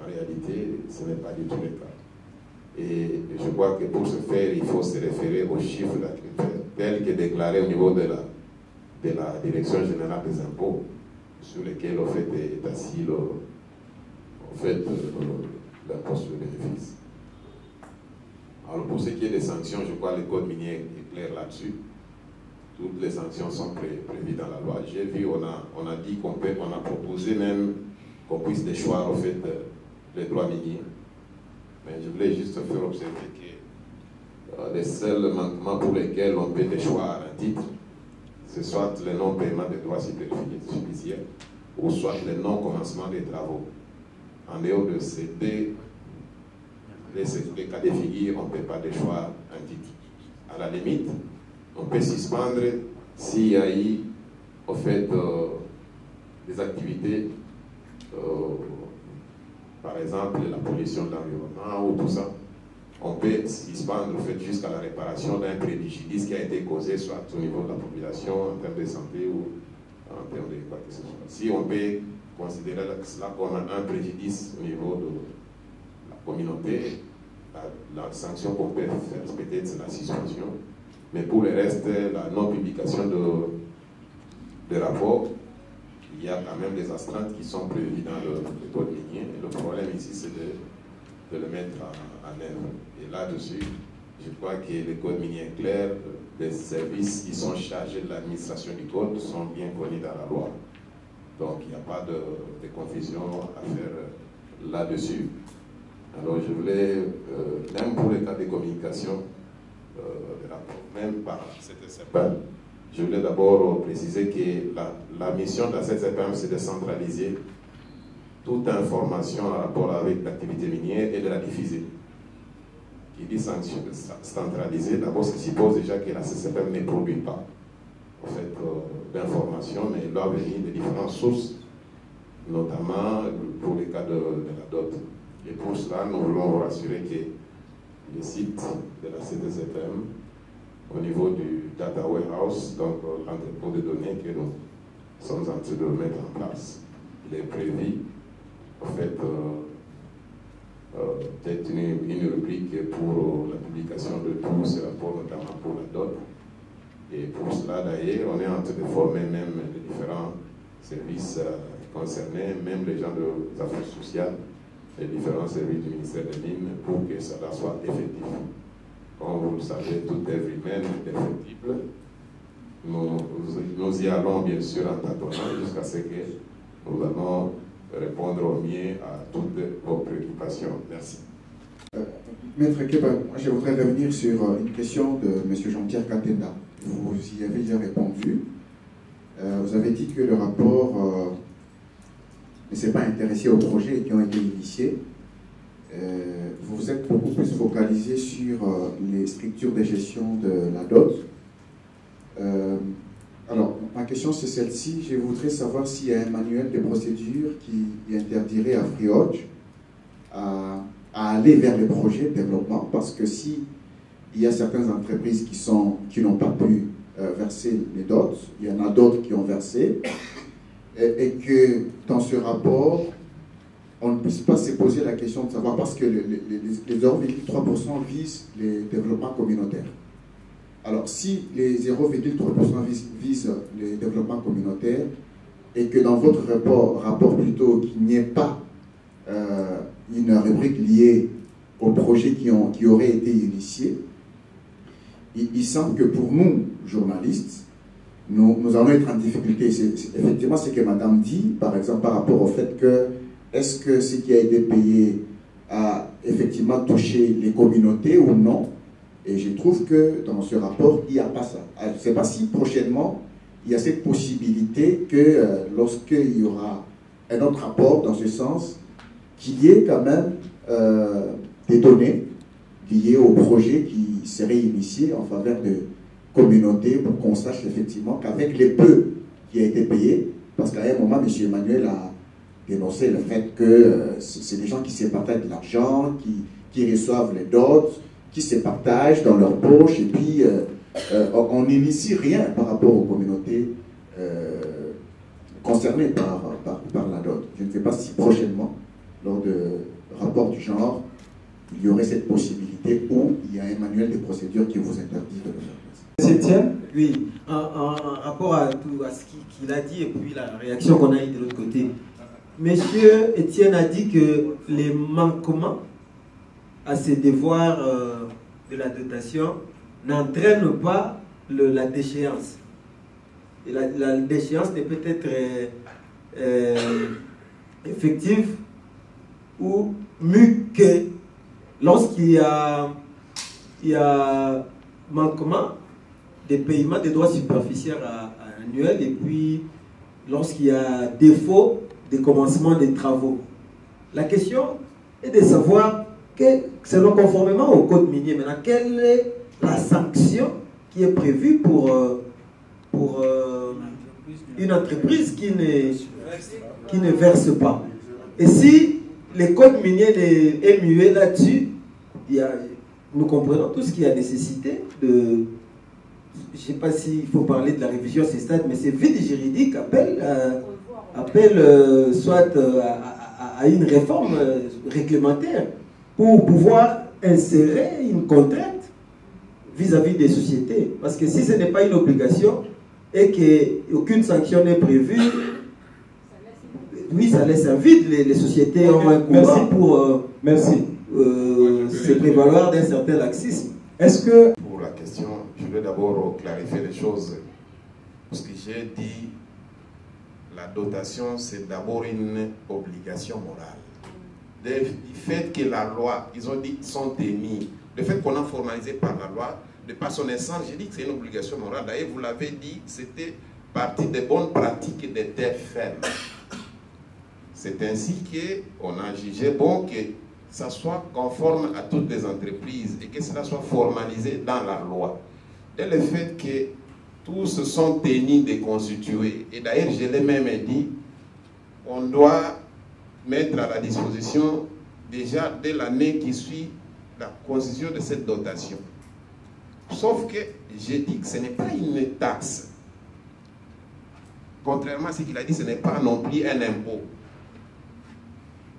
en réalité, ce n'est pas du tout le cas. Et je crois que pour ce faire, il faut se référer aux chiffres d'affaires tels que déclarés au niveau de la Direction générale des impôts, sur lesquels en fait, est assis l'impôt sur le bénéfice. Alors pour ce qui est des sanctions, je crois que le code minier est clair là-dessus. Toutes les sanctions sont prévues dans la loi. J'ai vu, on a dit on a proposé même qu'on puisse déchoir en fait les droits miniers. Mais je voulais juste faire observer que les seuls manquements pour lesquels on peut déchoir un titre, c'est soit le non-paiement des droits superficiels ou soit le non-commencement des travaux. En dehors de ces deux cas de figure, on ne peut pas déchoir un titre. À la limite, on peut suspendre s'il y a eu, au fait, des activités, par exemple la pollution de l'environnement ou tout ça. On peut suspendre, au fait, jusqu'à la réparation d'un préjudice qui a été causé soit au niveau de la population, en termes de santé ou en termes de quoi que ce soit. Si on peut considérer cela comme un préjudice au niveau de la communauté, la sanction qu'on peut faire, peut-être c'est la suspension. Mais pour le reste, la non-publication de rapports, il y a quand même des astreintes qui sont prévues dans le code minier. Et le problème ici, c'est de le mettre en œuvre. Et là-dessus, je crois que le code minier est clair. Les services qui sont chargés de l'administration du code sont bien connus dans la loi. Donc, il n'y a pas de confusion à faire là-dessus. Alors, je voulais, même pour les cas de communication, même par cette SCPM, je voulais d'abord préciser que la mission de la SCPM, c'est de centraliser toute information en rapport avec l'activité minière et de la diffuser. Qui dit centraliser, d'abord, ça suppose déjà que la SCPM ne produit pas en fait, d'informations, mais elle doit venir de différentes sources, notamment pour les cas de la dot. Et pour cela, nous voulons vous rassurer que le site de la CDCPM, au niveau du Data Warehouse, donc l'entrepôt de données que nous sommes en train de mettre en place, il est prévu, en fait, peut-être une rubrique pour la publication de tous ces rapports, notamment pour la dot. Et pour cela, d'ailleurs, on est en train de former même les différents services concernés, même les gens des affaires sociales, les différents services du ministère des Mines, pour que cela soit effectif. Comme vous le savez, toute œuvre humaine est perfectible. Nous y allons bien sûr en tâtonnant jusqu'à ce que nous allons répondre au mieux à toutes vos préoccupations. Merci. Maître Keba, moi je voudrais revenir sur une question de M. Jean-Pierre Katenda. Vous y avez déjà répondu. Vous avez dit que le rapport ne s'est pas intéressé aux projets qui ont été initiés. Vous vous êtes beaucoup plus focalisé sur les structures de gestion de la dot. Alors, ma question c'est celle-ci. Je voudrais savoir s'il y a un manuel de procédure qui interdirait à Free-Hodge à aller vers les projets de développement, parce que si il y a certaines entreprises qui n'ont pas pu verser les dots, il y en a d'autres qui ont versé, et que dans ce rapport, on ne puisse pas se poser la question de savoir, parce que les 0,3% visent les développements communautaires. Alors, si les 0,3% visent les développements communautaires, et que dans votre rapport plutôt, qu'il n'y ait pas une rubrique liée aux projets qui auraient été initiés, il semble que pour nous, journalistes, nous allons être en difficulté. Effectivement, ce que Madame dit, par exemple, par rapport au fait que est-ce que ce qui a été payé a effectivement touché les communautés ou non. Et je trouve que dans ce rapport, il n'y a pas ça. Je ne sais pas si prochainement, il y a cette possibilité que lorsqu'il y aura un autre rapport dans ce sens, qu'il y ait quand même des données liées au projet qui seraient initiés en faveur de communautés pour qu'on sache effectivement qu'avec les peu qui a été payé, parce qu'à un moment, M. Emmanuel a dénoncé le fait que c'est des gens qui se partagent de l'argent, qui reçoivent les dots, qui se partagent dans leur poche, et puis on n'initie rien par rapport aux communautés concernées par la dot. Je ne sais pas si prochainement, lors de rapports du genre, il y aurait cette possibilité où il y a un manuel de procédure qui vous interdit de le faire. Etienne? Oui, en rapport à tout à ce qu'il a dit et puis la réaction qu'on a eue de l'autre côté. Monsieur Etienne a dit que les manquements à ces devoirs de la dotation n'entraînent pas la déchéance. Et la déchéance ne peut être effective ou mieux que lorsqu'il y a manquement des paiements des droits superficiels annuels et puis lorsqu'il y a défaut de commencement des travaux. La question est de savoir que, selon conformément au code minier, maintenant, quelle est la sanction qui est prévue pour une entreprise qui ne verse pas. Et si le code minier est muet là-dessus, nous comprenons tous qu'il y a nécessité de... Je ne sais pas s'il faut parler de la révision à ce stade, mais c'est vide juridique appelle soit à une réforme réglementaire pour pouvoir insérer une contrainte vis-à-vis des sociétés. Parce que si ce n'est pas une obligation et qu'aucune sanction n'est prévue, oui, ça laisse un vide. Les sociétés ont un courant pour se prévaloir d'un certain laxisme. Est-ce que... Pour la question, je vais d'abord clarifier les choses. Parce que j'ai dit, la dotation, c'est d'abord une obligation morale. Le fait que la loi, ils ont dit, sont tenus. Le fait qu'on a formalisé par la loi, de par son essence, j'ai dit que c'est une obligation morale. D'ailleurs, vous l'avez dit, c'était partie des bonnes pratiques des terres fermes. C'est ainsi qu'on a jugé bon que ça soit conforme à toutes les entreprises et que cela soit formalisé dans la loi. Et le fait que tous se sont tenus de constituer, et d'ailleurs je l'ai même dit, on doit mettre à la disposition déjà dès l'année qui suit la constitution de cette dotation. Sauf que j'ai dit que ce n'est pas une taxe. Contrairement à ce qu'il a dit, ce n'est pas non plus un impôt.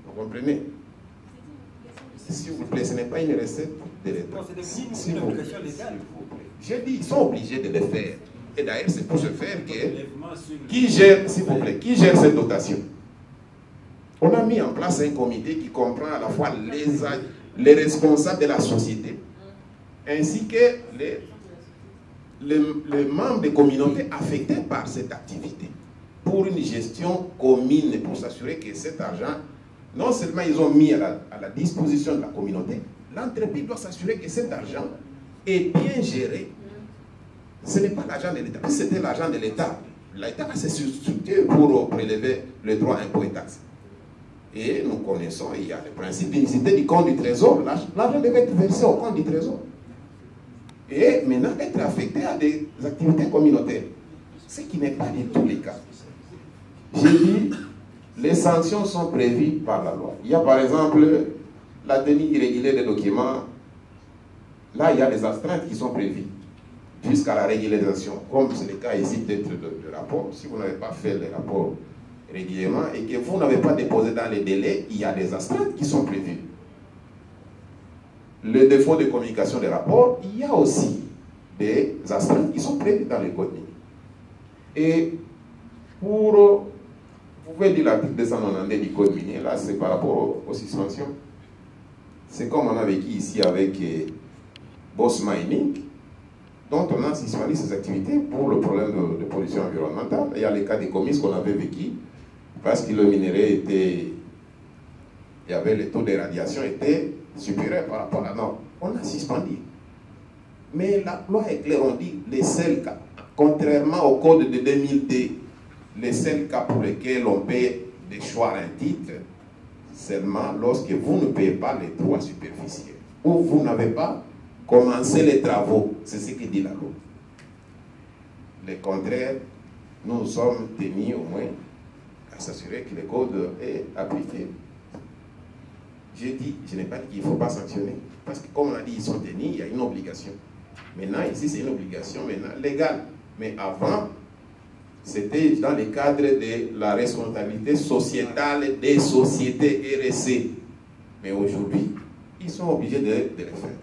Vous comprenez? S'il vous plaît, ce n'est pas une recette de l'État. S'il vous plaît. J'ai dit, ils sont obligés de le faire. Et d'ailleurs, c'est pour ce faire que... Qui gère, s'il vous plaît, qui gère cette dotation? On a mis en place un comité qui comprend à la fois les responsables de la société, ainsi que les membres des communautés affectés par cette activité, pour une gestion commune, pour s'assurer que cet argent, non seulement ils ont mis à la disposition de la communauté, l'entreprise doit s'assurer que cet argent est bien géré. Ce n'est pas l'argent de l'État. Si c'était l'argent de l'État, l'État a ses structures pour prélever le droit impôts et taxes. Et nous connaissons, il y a le principe d'unicité du compte du trésor. L'argent devait être versé au compte du trésor. Et maintenant être affecté à des activités communautaires. Ce qui n'est pas du tout le cas. J'ai dit, les sanctions sont prévues par la loi. Il y a par exemple la tenue irrégulière des documents. Là, il y a des astreintes qui sont prévues jusqu'à la régularisation. Comme c'est le cas ici peut-être de rapport. Si vous n'avez pas fait les rapports régulièrement et que vous n'avez pas déposé dans les délais, il y a des astreintes qui sont prévues. Le défaut de communication des rapports, il y a aussi des astreintes qui sont prévues dans le code minier. Et pour... Vous pouvez dire l'article 292 du code minier, là c'est par rapport aux suspensions. C'est comme on a vécu ici avec Boss Mining, dont on a suspendu ses activités pour le problème de pollution environnementale. Il y a les cas des commises qu'on avait vécu parce que le minerai était, il y avait le taux de radiation était supérieur par rapport à la norme. On a suspendu. Mais la loi est claire, on dit les seuls cas, contrairement au code de 2002, les seuls cas pour lesquels on peut déchoir un titre, seulement lorsque vous ne payez pas les droits superficiels ou vous n'avez pas commencé les travaux. C'est ce que dit la loi. Le contraire, nous sommes tenus au moins à s'assurer que le code est appliqué. Je n'ai pas dit qu'il ne faut pas sanctionner. Parce que comme on a dit, ils sont tenus, il y a une obligation. Maintenant, ici, c'est une obligation maintenant légale. Mais avant, c'était dans le cadre de la responsabilité sociétale des sociétés RSE. Mais aujourd'hui, ils sont obligés de le faire.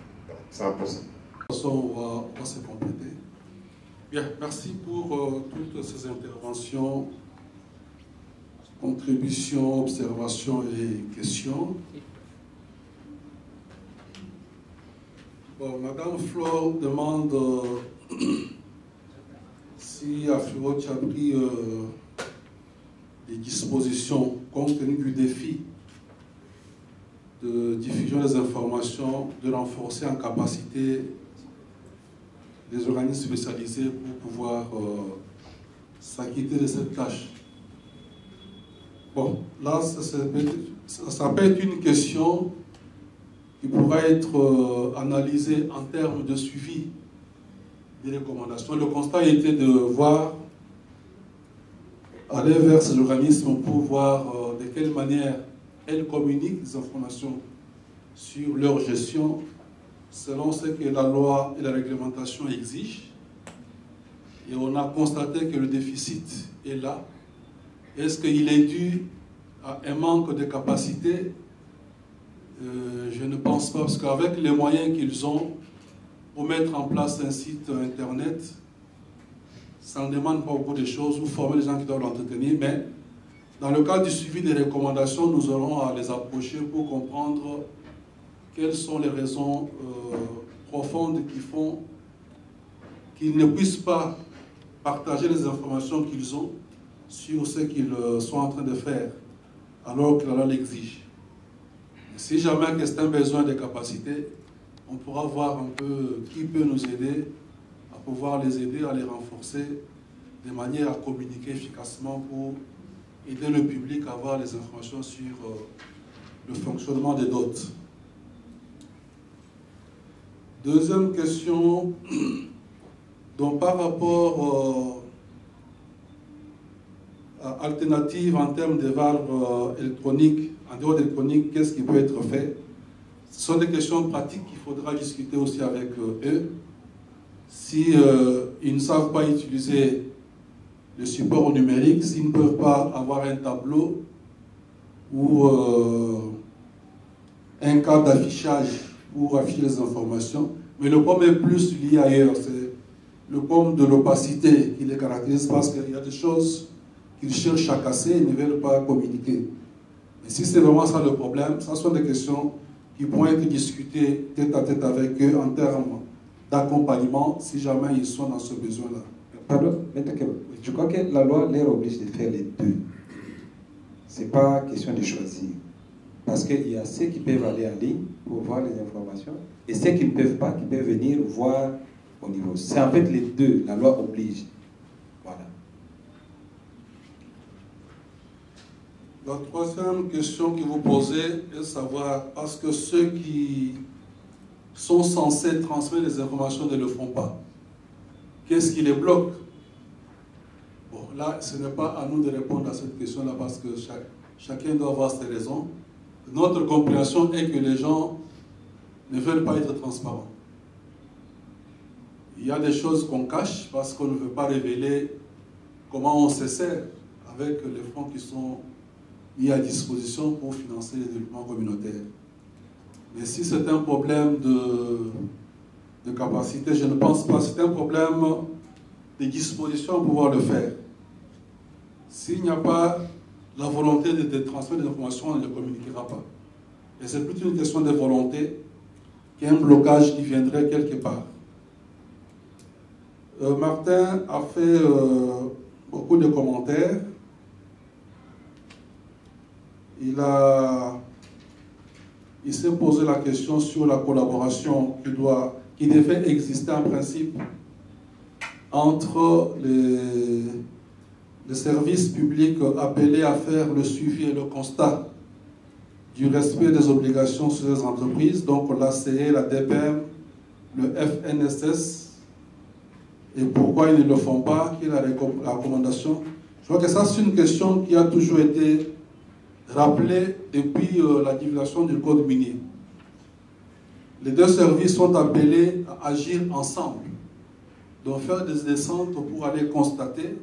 100%. De toute façon, on va se compléter. Bien, merci pour toutes ces interventions, contributions, observations et questions. Bon, Madame Flore demande si AfriWatch a pris des dispositions compte tenu du défi de diffusion des informations, de renforcer en capacité les organismes spécialisés pour pouvoir s'acquitter de cette tâche. Bon, là, ça peut être une question qui pourra être analysée en termes de suivi des recommandations. Le constat était de voir, aller vers ces organismes pour voir de quelle manière elles communiquent des informations sur leur gestion selon ce que la loi et la réglementation exigent. Et on a constaté que le déficit est là. Est-ce qu'il est dû à un manque de capacité? Je ne pense pas, parce qu'avec les moyens qu'ils ont pour mettre en place un site internet, ça ne demande pas beaucoup de choses, ou former les gens qui doivent l'entretenir, mais dans le cadre du suivi des recommandations, nous aurons à les approcher pour comprendre quelles sont les raisons profondes qui font qu'ils ne puissent pas partager les informations qu'ils ont sur ce qu'ils sont en train de faire, alors que la loi l'exige. Si jamais c'est un besoin de capacité, on pourra voir un peu qui peut nous aider à pouvoir les aider, à les renforcer, de manière à communiquer efficacement pour aider le public à avoir les informations sur le fonctionnement des dots. Deuxième question, donc par rapport à alternative en termes de valves électroniques, en dehors d'électronique, qu'est-ce qui peut être fait? Ce sont des questions pratiques qu'il faudra discuter aussi avec eux. Si ils ne savent pas utiliser le support numérique, s'ils ne peuvent pas avoir un tableau ou un cadre d'affichage pour afficher les informations. Mais le problème est plus lié ailleurs. C'est le problème de l'opacité qui les caractérise, parce qu'il y a des choses qu'ils cherchent à casser et ne veulent pas communiquer. Et si c'est vraiment ça le problème, ce sont des questions qui pourront être discutées tête à tête avec eux en termes d'accompagnement, si jamais ils sont dans ce besoin-là. Pardon, je crois que la loi leur oblige de faire les deux. Ce n'est pas question de choisir. Parce qu'il y a ceux qui peuvent aller en ligne pour voir les informations et ceux qui ne peuvent pas, qui peuvent venir voir au niveau. C'est en fait les deux, la loi oblige. Voilà. La troisième question que vous posez est de savoir, parce que ceux qui sont censés transmettre les informations ne le font pas, qu'est-ce qui les bloque? Bon, là, ce n'est pas à nous de répondre à cette question-là, parce que chacun doit avoir ses raisons. Notre compréhension est que les gens ne veulent pas être transparents. Il y a des choses qu'on cache parce qu'on ne veut pas révéler comment on se sert avec les fonds qui sont mis à disposition pour financer les développements communautaires. Mais si c'est un problème de capacité, je ne pense pas. C'est un problème de disposition à pouvoir le faire. S'il n'y a pas la volonté de transmettre des informations, on ne le communiquera pas. Et c'est plutôt une question de volonté qu'un blocage qui viendrait quelque part. Martin a fait beaucoup de commentaires. Il s'est posé la question sur la collaboration qui devait exister en principe entre les services publics appelés à faire le suivi et le constat du respect des obligations sur les entreprises, donc l'ACE, la DPM, le FNSS, et pourquoi ils ne le font pas, quelle est la recommandation. Je crois que ça, c'est une question qui a toujours été rappelée depuis la divulgation du code minier. Les deux services sont appelés à agir ensemble, donc faire des descentes pour aller constater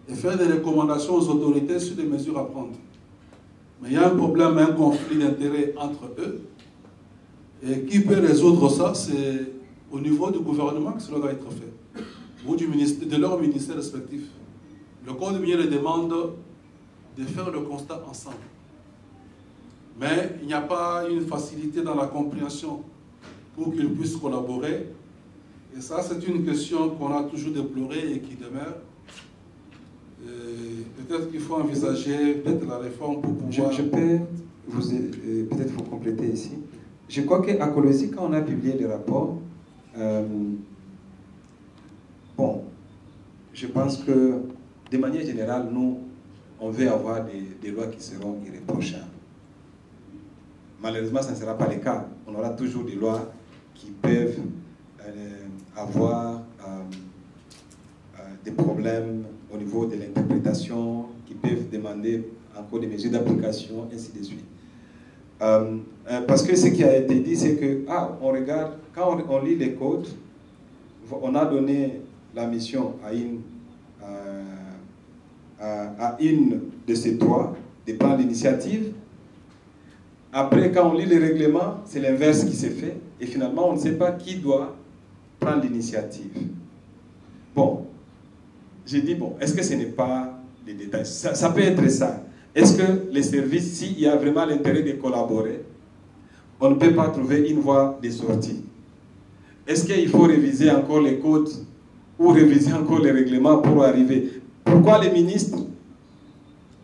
et faire des recommandations aux autorités sur des mesures à prendre. Mais il y a un problème, un conflit d'intérêts entre eux, et qui peut résoudre ça, c'est au niveau du gouvernement que cela doit être fait, ou de leur ministère respectif. Le code minier les demande de faire le constat ensemble. Mais il n'y a pas une facilité dans la compréhension pour qu'ils puissent collaborer. Et ça, c'est une question qu'on a toujours déplorée et qui demeure. Peut-être qu'il faut envisager peut-être la réforme pour pouvoir... Je peux peut-être vous compléter ici. Je crois qu'à Colosi, quand on a publié le rapport, bon, je pense que de manière générale, nous, on veut avoir des lois qui seront irréprochables. Malheureusement, ça ne sera pas le cas. On aura toujours des lois qui peuvent avoir des problèmes au niveau de l'interprétation, qui peuvent demander encore des mesures d'application, ainsi de suite. Parce que ce qui a été dit, c'est que, on regarde, quand on lit les codes, on a donné la mission à une de ces trois, des plans d'initiative. Après, quand on lit les règlements, c'est l'inverse qui s'est fait. Et finalement, on ne sait pas qui doit prendre l'initiative. Bon, j'ai dit, bon, est-ce que ce n'est pas les détails? Ça peut être ça. Est-ce que les services, s'il y a vraiment l'intérêt de collaborer, on ne peut pas trouver une voie de sortie? Est-ce qu'il faut réviser encore les codes ou réviser encore les règlements pour arriver? Pourquoi les ministres,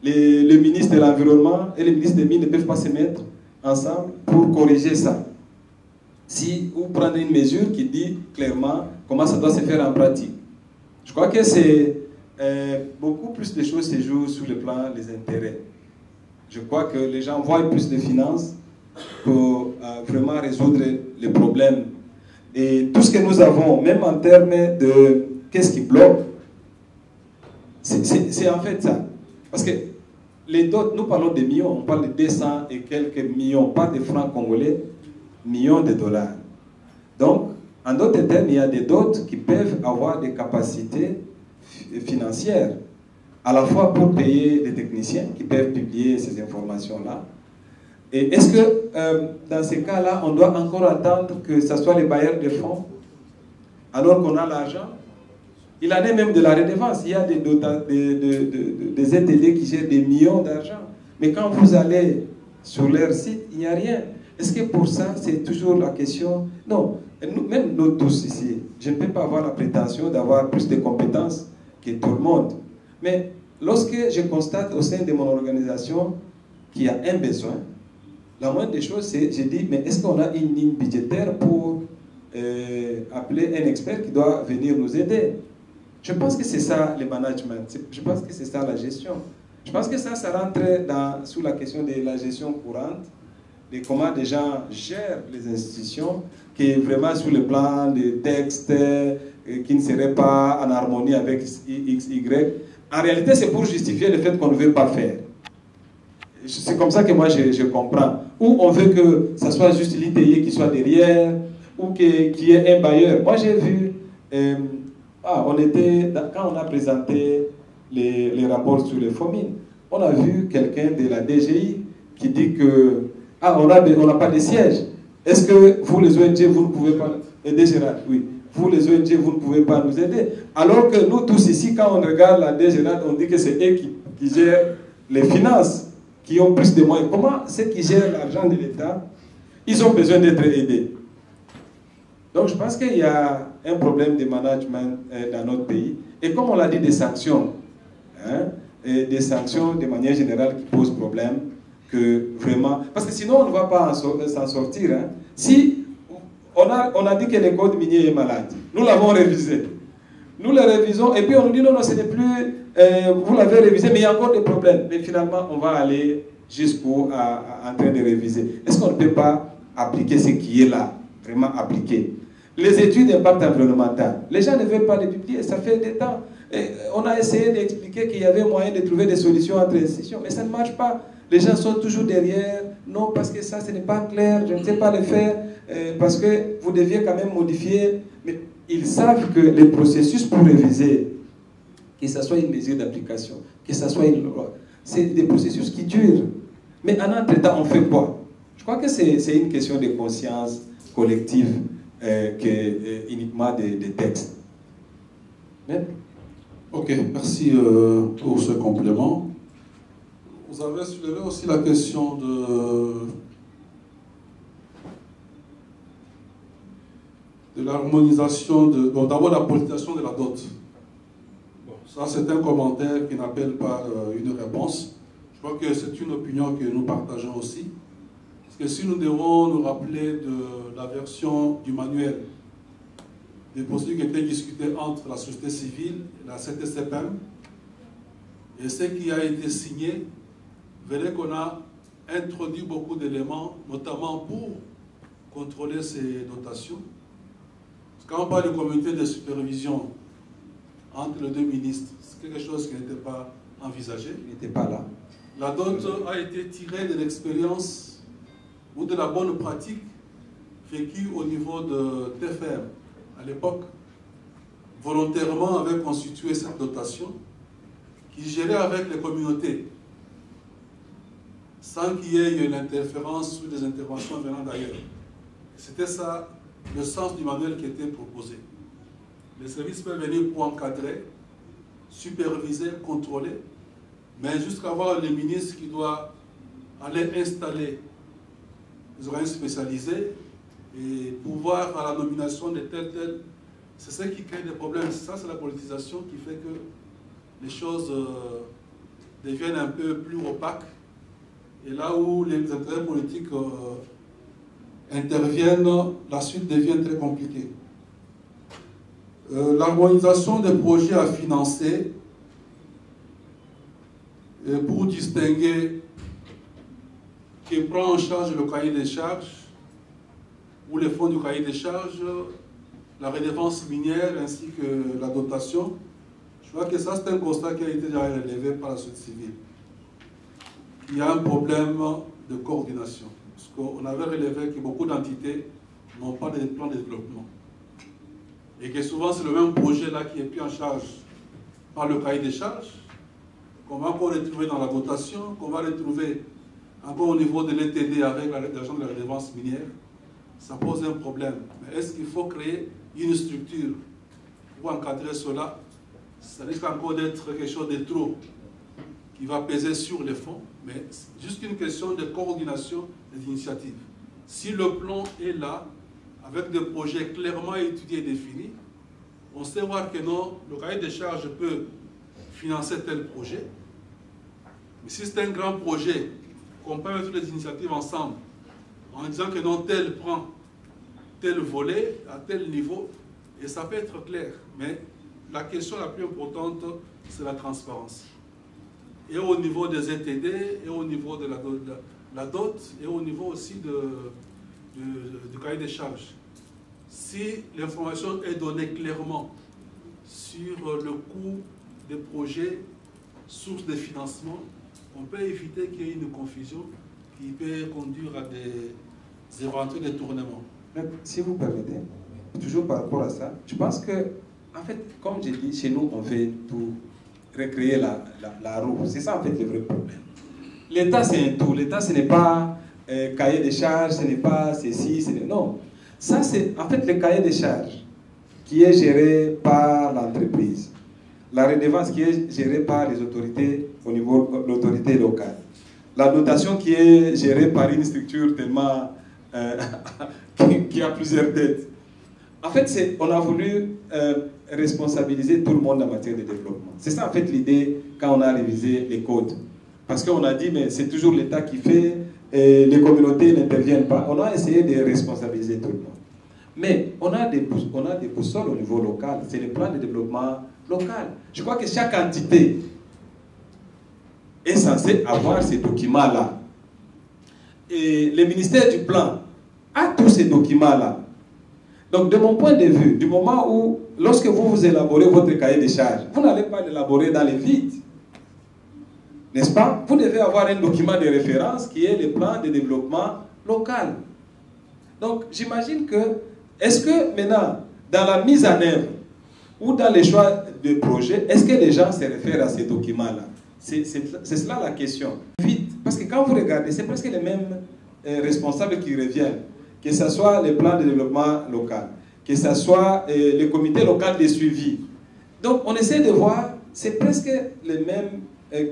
le ministre de l'Environnement et le ministre des Mines ne peuvent pas se mettre ensemble pour corriger ça? Ou prendre une mesure qui dit clairement comment ça doit se faire en pratique. Je crois que c'est beaucoup plus de choses se jouent sur le plan des intérêts. Je crois que les gens voient plus de finances pour vraiment résoudre les problèmes. Et tout ce que nous avons, même en termes de qu'est-ce qui bloque, c'est en fait ça. Parce que les dots, nous parlons de millions, on parle de 200 et quelques millions, pas de francs congolais, millions de dollars. Donc, en d'autres termes, il y a des dots qui peuvent avoir des capacités financières, à la fois pour payer des techniciens qui peuvent publier ces informations-là. Et est-ce que, dans ces cas-là, on doit encore attendre que ce soit les bailleurs de fonds, alors qu'on a l'argent? Il en est même de la redevance. Il y a des ETD qui gèrent des millions d'argent. Mais quand vous allez sur leur site, il n'y a rien. Est-ce que pour ça, c'est toujours la question? Non, même nous tous ici, je ne peux pas avoir la prétention d'avoir plus de compétences que tout le monde. Mais lorsque je constate au sein de mon organisation qu'il y a un besoin, la moindre des choses, c'est, je dis, mais est-ce qu'on a une ligne budgétaire pour appeler un expert qui doit venir nous aider? Je pense que c'est ça le management, je pense que c'est ça la gestion. Je pense que ça rentre sous la question de la gestion courante, de comment des gens gèrent les institutions, qui est vraiment sur le plan des textes qui ne seraient pas en harmonie avec X, Y. En réalité, c'est pour justifier le fait qu'on ne veut pas faire. C'est comme ça que moi je comprends. Ou on veut que ça soit juste l'ITI qui soit derrière, ou qu'il y ait un bailleur. Moi j'ai vu, quand on a présenté les rapports sur les FOMIN, on a vu quelqu'un de la DGI qui dit que on n'a pas de siège. Est-ce que vous les ONG, vous ne pouvez pas aider Gérard? Oui. Vous les ONG, vous ne pouvez pas nous aider. Alors que nous tous ici, quand on regarde la DGRAD, on dit que c'est eux qui gèrent les finances. qui ont plus de moyens, comment ceux qui gèrent l'argent de l'État, ils ont besoin d'être aidés. Donc je pense qu'il y a un problème de management dans notre pays. Et comme on l'a dit, des sanctions, hein, et des sanctions de manière générale qui posent problème, que vraiment... Parce que sinon on ne va pas s'en sortir. Hein. Si on a dit que le code minier est malade, nous l'avons révisé. Nous le révisons et puis on nous dit non, non, ce n'est plus... vous l'avez révisé, mais il y a encore des problèmes. Mais finalement, on va aller jusqu'où en train de réviser. Est-ce qu'on ne peut pas appliquer ce qui est là, vraiment appliquer? Les études d'impact environnemental, les gens ne veulent pas les publier, ça fait des temps. Et on a essayé d'expliquer qu'il y avait moyen de trouver des solutions entre institutions, mais ça ne marche pas. Les gens sont toujours derrière. Non, parce que ça, ce n'est pas clair, je ne sais pas le faire, parce que vous deviez quand même modifier. Mais ils savent que les processus pour réviser, que ce soit une mesure d'application, que ce soit une loi, c'est des processus qui durent. Mais en entre-temps, on fait quoi? Je crois que c'est une question de conscience collective que uniquement des textes. Mais... Ok, merci pour ce complément. Vous avez soulevé aussi la question de l'harmonisation, d'abord la politisation de la dot. Bon, ça c'est un commentaire qui n'appelle pas une réponse. Je crois que c'est une opinion que nous partageons aussi. Parce que si nous devons nous rappeler de la version du manuel des procédures qui étaient discutées entre la société civile et la CTCPM, et ce qui a été signé, vous verrez qu'on a introduit beaucoup d'éléments, notamment pour contrôler ces dotations. Parce que quand on parle de comité de supervision entre les deux ministres, c'est quelque chose qui n'était pas envisagé. Il n'était pas là. La dot a été tirée de l'expérience ou de la bonne pratique vécue au niveau de TFM. À l'époque, volontairement avait constitué cette dotation qui gérait avec les communautés, sans qu'il y ait une interférence ou des interventions venant d'ailleurs. C'était ça le sens du manuel qui était proposé. Les services peuvent venir pour encadrer, superviser, contrôler, mais jusqu'à avoir le ministre qui doit aller installer des organismes spécialisés et pouvoir à la nomination de tel, c'est ça qui crée des problèmes. Ça, c'est la politisation qui fait que les choses deviennent un peu plus opaques. Et là où les intérêts politiques interviennent, la suite devient très compliquée. L'harmonisation des projets à financer, pour distinguer qui prend en charge le cahier des charges ou les fonds du cahier des charges, la redevance minière ainsi que la dotation. Je crois que ça c'est un constat qui a été déjà relevé par la société civile. Il y a un problème de coordination. Parce qu'on avait relevé que beaucoup d'entités n'ont pas de plan de développement. Et que souvent c'est le même projet là qui est pris en charge par le cahier des charges, qu'on va encore retrouver dans la dotation, qu'on va retrouver encore au niveau de l'ETD avec l'argent de la redevance minière. Ça pose un problème. Mais est-ce qu'il faut créer une structure pour encadrer cela? Ça risque encore d'être quelque chose de trop qui va peser sur les fonds, mais c'est juste une question de coordination des initiatives. Si le plan est là, avec des projets clairement étudiés et définis, on sait voir que non, le cahier des charges peut financer tel projet, mais si c'est un grand projet, qu'on peut mettre toutes les initiatives ensemble, en disant que non, tel prend tel volet, à tel niveau, et ça peut être clair, mais la question la plus importante, c'est la transparence. Et au niveau des ETD, et au niveau de la dot, et au niveau aussi du cahier des charges. Si l'information est donnée clairement sur le coût des projets, source de financement, on peut éviter qu'il y ait une confusion qui peut conduire à des éventuels détournements. Mais si vous permettez, toujours par rapport à ça, je pense que, en fait, comme j'ai dit, chez nous, on veut tout recréer la roue. C'est ça, en fait, le vrai problème. L'État, c'est un tout. L'État, ce n'est pas cahier des charges, ce n'est pas ceci, non. Ça, c'est, en fait, le cahier des charges qui est géré par l'entreprise. La redevance qui est gérée par les autorités au niveau de l'autorité locale. la dotation qui est gérée par une structure tellement qui a plusieurs têtes. En fait, on a voulu responsabiliser tout le monde en matière de développement. C'est ça en fait l'idée quand on a révisé les codes. Parce qu'on a dit, mais c'est toujours l'État qui fait, et les communautés n'interviennent pas. On a essayé de responsabiliser tout le monde. Mais on a des boussoles au niveau local. C'est le plan de développement local. Je crois que chaque entité est censée avoir ces documents-là. Et le ministère du Plan a tous ces documents-là. Donc, de mon point de vue, du moment où, lorsque vous élaborez votre cahier de charges, vous n'allez pas l'élaborer dans les vides. N'est-ce pas? Vous devez avoir un document de référence qui est le plan de développement local. Donc, j'imagine que, est-ce que maintenant, dans la mise en œuvre ou dans les choix de projet, est-ce que les gens se réfèrent à ces documents-là? C'est cela la question. Vite, parce que quand vous regardez, c'est presque les mêmes responsables qui reviennent, que ce soit les plans de développement local, que ce soit le comité local de suivi. Donc, on essaie de voir, c'est presque les mêmes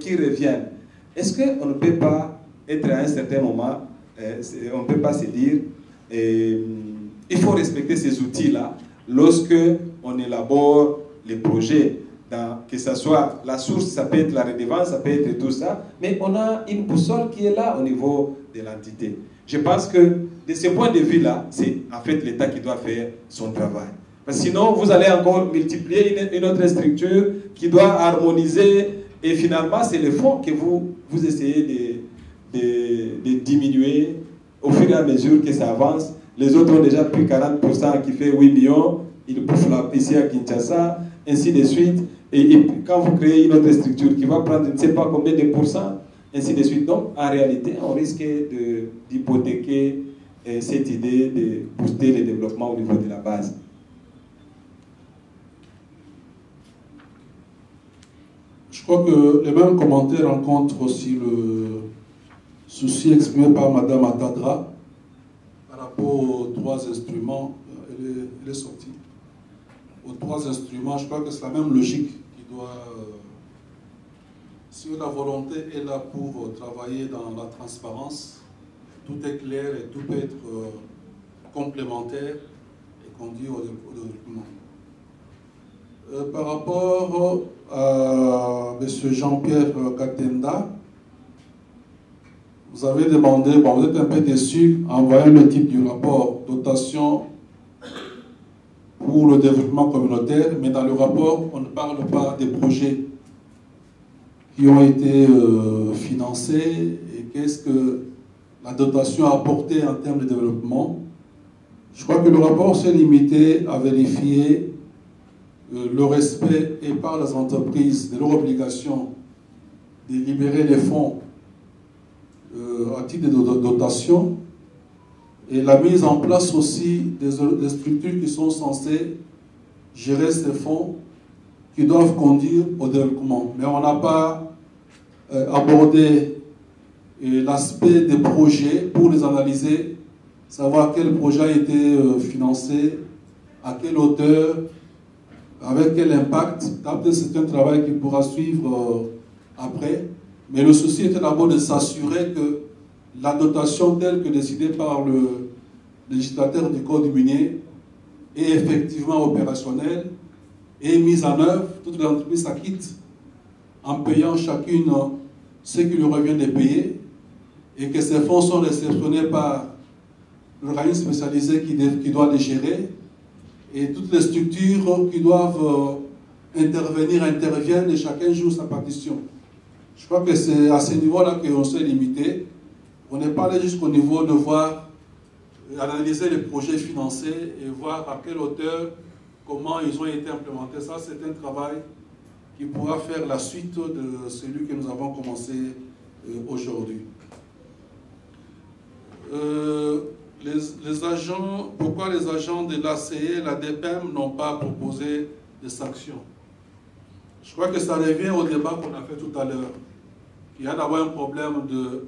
qui reviennent. Est-ce qu'on ne peut pas être à un certain moment, on ne peut pas se dire, il faut respecter ces outils-là lorsque on élabore les projets, que ce soit la source, ça peut être la redevance, ça peut être tout ça, mais on a une boussole qui est là au niveau de l'entité. Je pense que de ce point de vue-là, c'est en fait l'État qui doit faire son travail. Parce que sinon, vous allez encore multiplier une autre structure qui doit harmoniser, et finalement, c'est le fonds que vous essayez de diminuer au fur et à mesure que ça avance. Les autres ont déjà pris 40% qui fait 8 millions, ils bouffent là, ici à Kinshasa, ainsi de suite. Et quand vous créez une autre structure qui va prendre je ne sais pas combien de pourcents, ainsi de suite. Donc, en réalité, on risque d'hypothéquer cette idée de booster le développement au niveau de la base. Je crois que les mêmes commentaires rencontrent aussi le souci exprimé par Mme Atadra par rapport aux 3 instruments. Elle est sortie. Aux 3 instruments, je crois que c'est la même logique qui doit... si la volonté est là pour travailler dans la transparence, tout est clair et tout peut être complémentaire et conduire au développement. Par rapport à M. Jean-Pierre Katenda, vous avez demandé, bon, vous êtes un peu déçu en voyant le type du rapport, dotation pour le développement communautaire, mais dans le rapport, on ne parle pas des projets qui ont été financés et qu'est-ce que la dotation a apporté en termes de développement. Je crois que le rapport s'est limité à vérifier le respect et par les entreprises de leur obligation de libérer les fonds à titre de dotation et la mise en place aussi des structures qui sont censées gérer ces fonds qui doivent conduire au développement. Mais on n'a pas abordé l'aspect des projets pour les analyser, savoir quel projet a été financé, à quelle hauteur, avec quel impact. C'est un travail qui pourra suivre après. Mais le souci était d'abord de s'assurer que la dotation telle que décidée par le législateur du Code minier est effectivement opérationnelle et mise en œuvre. Toutes les entreprises s'acquittent en payant chacune ce qui lui revient de payer et que ces fonds sont réceptionnés par l'organisme spécialisé qui doit les gérer et toutes les structures qui doivent intervenir interviennent et chacun joue sa partition. Je crois que c'est à ce niveau-là qu'on s'est limité. On n'est pas allé jusqu'au niveau de voir, analyser les projets financés et voir à quelle hauteur, comment ils ont été implémentés. Ça, c'est un travail qui pourra faire la suite de celui que nous avons commencé aujourd'hui. Les agents, pourquoi les agents de l'ACE et la DPEM n'ont pas proposé de sanctions? Je crois que ça revient au débat qu'on a fait tout à l'heure. Il y a d'abord un problème de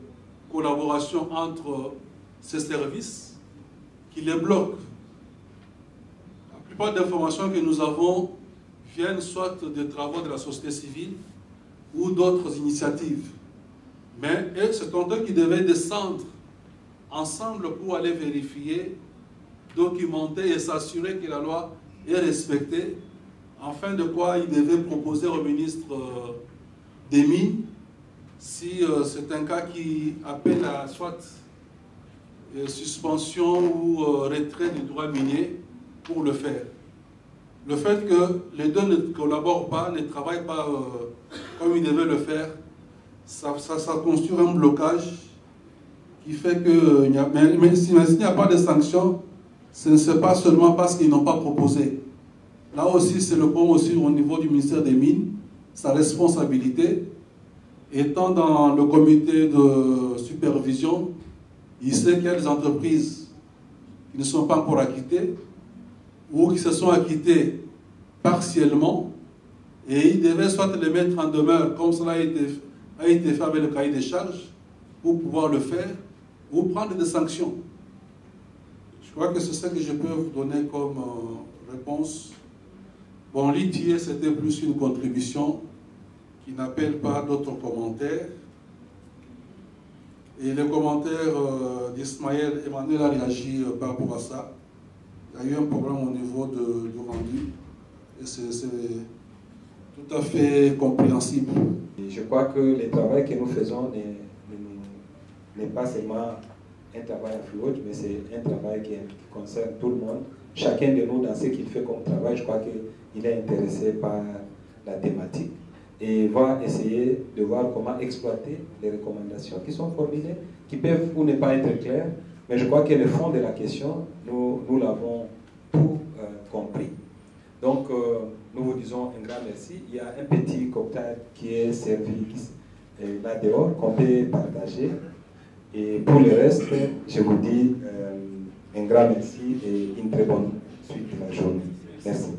collaboration entre ces services qui les bloquent. La plupart des informations que nous avons viennent soit des travaux de la société civile ou d'autres initiatives. Mais c'est eux qui devaient descendre ensemble pour aller vérifier, documenter et s'assurer que la loi est respectée, afin de quoi ils devaient proposer au ministre des Mines si c'est un cas qui appelle à soit suspension ou retrait du droit minier pour le faire. Le fait que les deux ne collaborent pas, ne travaillent pas comme ils devaient le faire, ça construit un blocage qui fait que, mais s'il n'y a pas de sanctions, ce n'est pas seulement parce qu'ils n'ont pas proposé. Là aussi, c'est le point aussi au niveau du ministère des Mines, sa responsabilité. Étant dans le comité de supervision, il sait qu'il y a des entreprises qui ne sont pas encore acquittées ou qui se sont acquittées partiellement, et il devait soit les mettre en demeure, comme cela a été fait avec le cahier des charges, pour pouvoir le faire, ou prendre des sanctions. Je crois que c'est ça que je peux vous donner comme réponse. Bon, l'ITIE, c'était plus une contribution qui n'appelle pas d'autres commentaires. Et les commentaires d'Ismaël, Emmanuel a réagi par rapport à ça. Il y a eu un problème au niveau du rendu. Et c'est tout à fait compréhensible. Et je crois que le travail que nous faisons n'est pas seulement un travail à Free Watch, mais c'est un travail qui concerne tout le monde. Chacun de nous, dans ce qu'il fait comme travail, je crois qu'il est intéressé par la thématique et va essayer de voir comment exploiter les recommandations qui sont formulées, qui peuvent ou ne pas être claires, mais je crois que le fond de la question, nous l'avons tout compris. Donc, nous vous disons un grand merci. Il y a un petit cocktail qui est servi là dehors, qu'on peut partager. Et pour le reste, je vous dis un grand merci et une très bonne suite de la journée. Merci.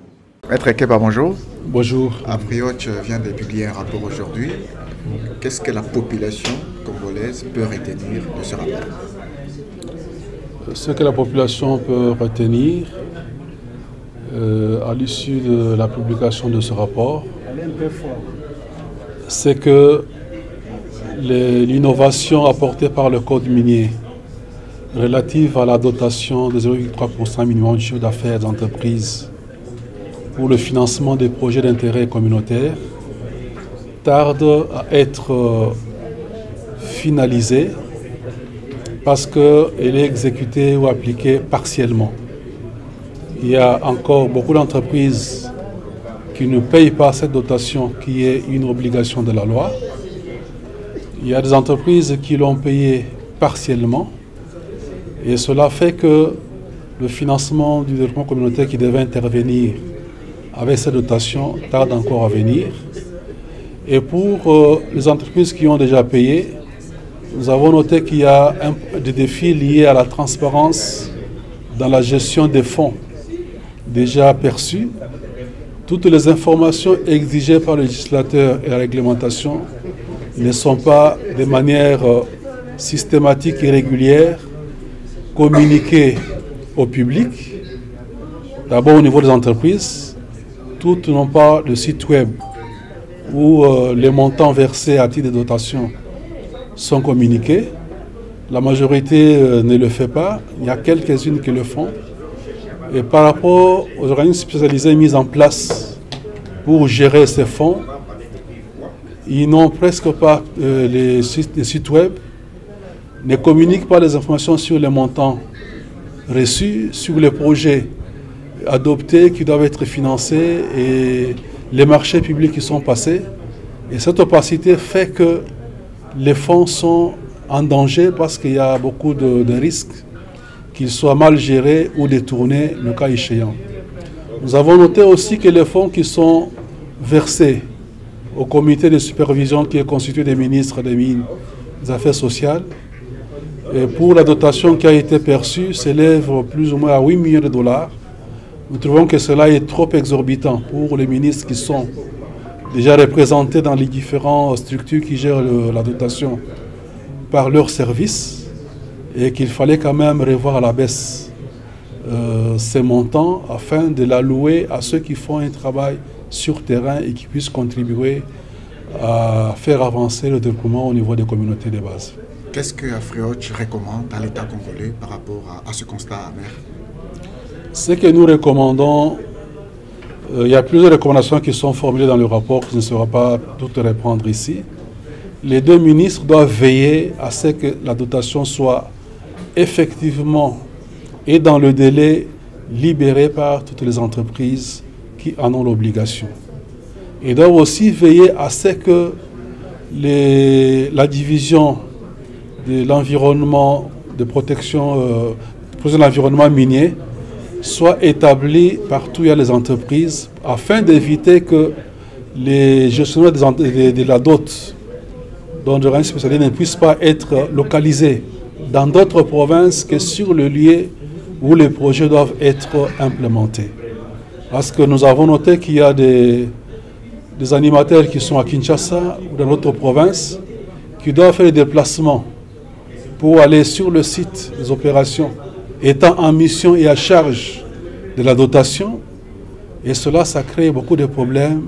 Maître Ekeba, bonjour. Bonjour. Free Watch vient de publier un rapport aujourd'hui. Qu'est-ce que la population congolaise peut retenir de ce rapport? Ce que la population peut retenir à l'issue de la publication de ce rapport, c'est que l'innovation apportée par le Code minier relative à la dotation de 0,3% minimum du chiffre d'affaires des entreprises pour le financement des projets d'intérêt communautaire tarde à être finalisée parce qu'elle est exécutée ou appliquée partiellement. Il y a encore beaucoup d'entreprises qui ne payent pas cette dotation qui est une obligation de la loi. Il y a des entreprises qui l'ont payée partiellement et cela fait que le financement du développement communautaire qui devait intervenir avec cette dotation tarde encore à venir. Et pour les entreprises qui ont déjà payé, nous avons noté qu'il y a des défis liés à la transparence dans la gestion des fonds déjà perçus. Toutes les informations exigées par le législateur et la réglementation ne sont pas de manière systématique et régulière communiquées au public. D'abord au niveau des entreprises, toutes n'ont pas de site web où les montants versés à titre de dotation sont communiqués. La majorité ne le fait pas. Il y a quelques-unes qui le font. Et par rapport aux organismes spécialisés mis en place pour gérer ces fonds, ils n'ont presque pas les sites web, ne communiquent pas les informations sur les montants reçus, sur les projets adoptés qui doivent être financés et les marchés publics qui sont passés. Et cette opacité fait que les fonds sont en danger parce qu'il y a beaucoup de risques qu'ils soient mal gérés ou détournés, le cas échéant. Nous avons noté aussi que les fonds qui sont versés au comité de supervision qui est constitué des ministres des Mines, des Affaires sociales, et pour la dotation qui a été perçue, s'élève plus ou moins à 8 millions de dollars. Nous trouvons que cela est trop exorbitant pour les ministres qui sont déjà représentés dans les différentes structures qui gèrent la dotation par leurs services et qu'il fallait quand même revoir à la baisse ces montants afin de l'allouer à ceux qui font un travail sur terrain et qui puissent contribuer à faire avancer le développement au niveau des communautés de base. Qu'est-ce que AfriWatch recommande à l'État congolais par rapport à ce constat amer? Ce que nous recommandons, il y a plusieurs recommandations qui sont formulées dans le rapport, que je ne saurais pas toutes reprendre ici. Les deux ministres doivent veiller à ce que la dotation soit effectivement et dans le délai libérée par toutes les entreprises qui en ont l'obligation. Ils doivent aussi veiller à ce que la division de l'environnement, de protection de l'environnement minier soit établie partout où il y a les entreprises afin d'éviter que les gestionnaires de la dot dont le règne spécialisé ne puissent pas être localisés dans d'autres provinces que sur le lieu où les projets doivent être implémentés. Parce que nous avons noté qu'il y a des animateurs qui sont à Kinshasa ou dans d'autres provinces qui doivent faire des déplacements pour aller sur le site des opérations, étant en mission et à charge de la dotation. Et cela, ça crée beaucoup de problèmes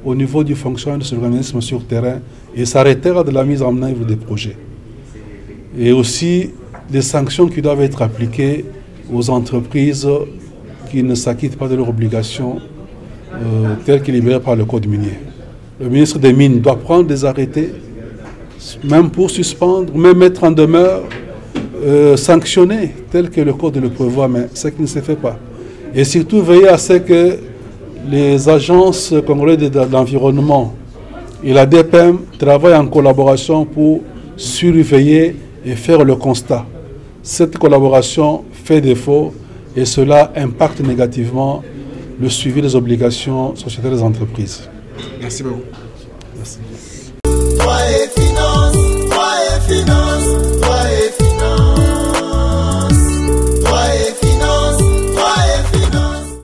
au niveau du fonctionnement de ce organisme sur terrain et ça retarde la mise en œuvre des projets. Et aussi des sanctions qui doivent être appliquées aux entreprises qui ne s'acquittent pas de leurs obligations telles que libérées par le Code minier. Le ministre des Mines doit prendre des arrêtés, même pour suspendre, même mettre en demeure, sanctionner, tel que le Code le prévoit, mais ce qui ne se fait pas. Et surtout veiller à ce que les agences congolaises de l'environnement et la DPM travaillent en collaboration pour surveiller et faire le constat. Cette collaboration fait défaut et cela impacte négativement le suivi des obligations sociétaires des entreprises. Merci beaucoup. Merci. Droit et finance.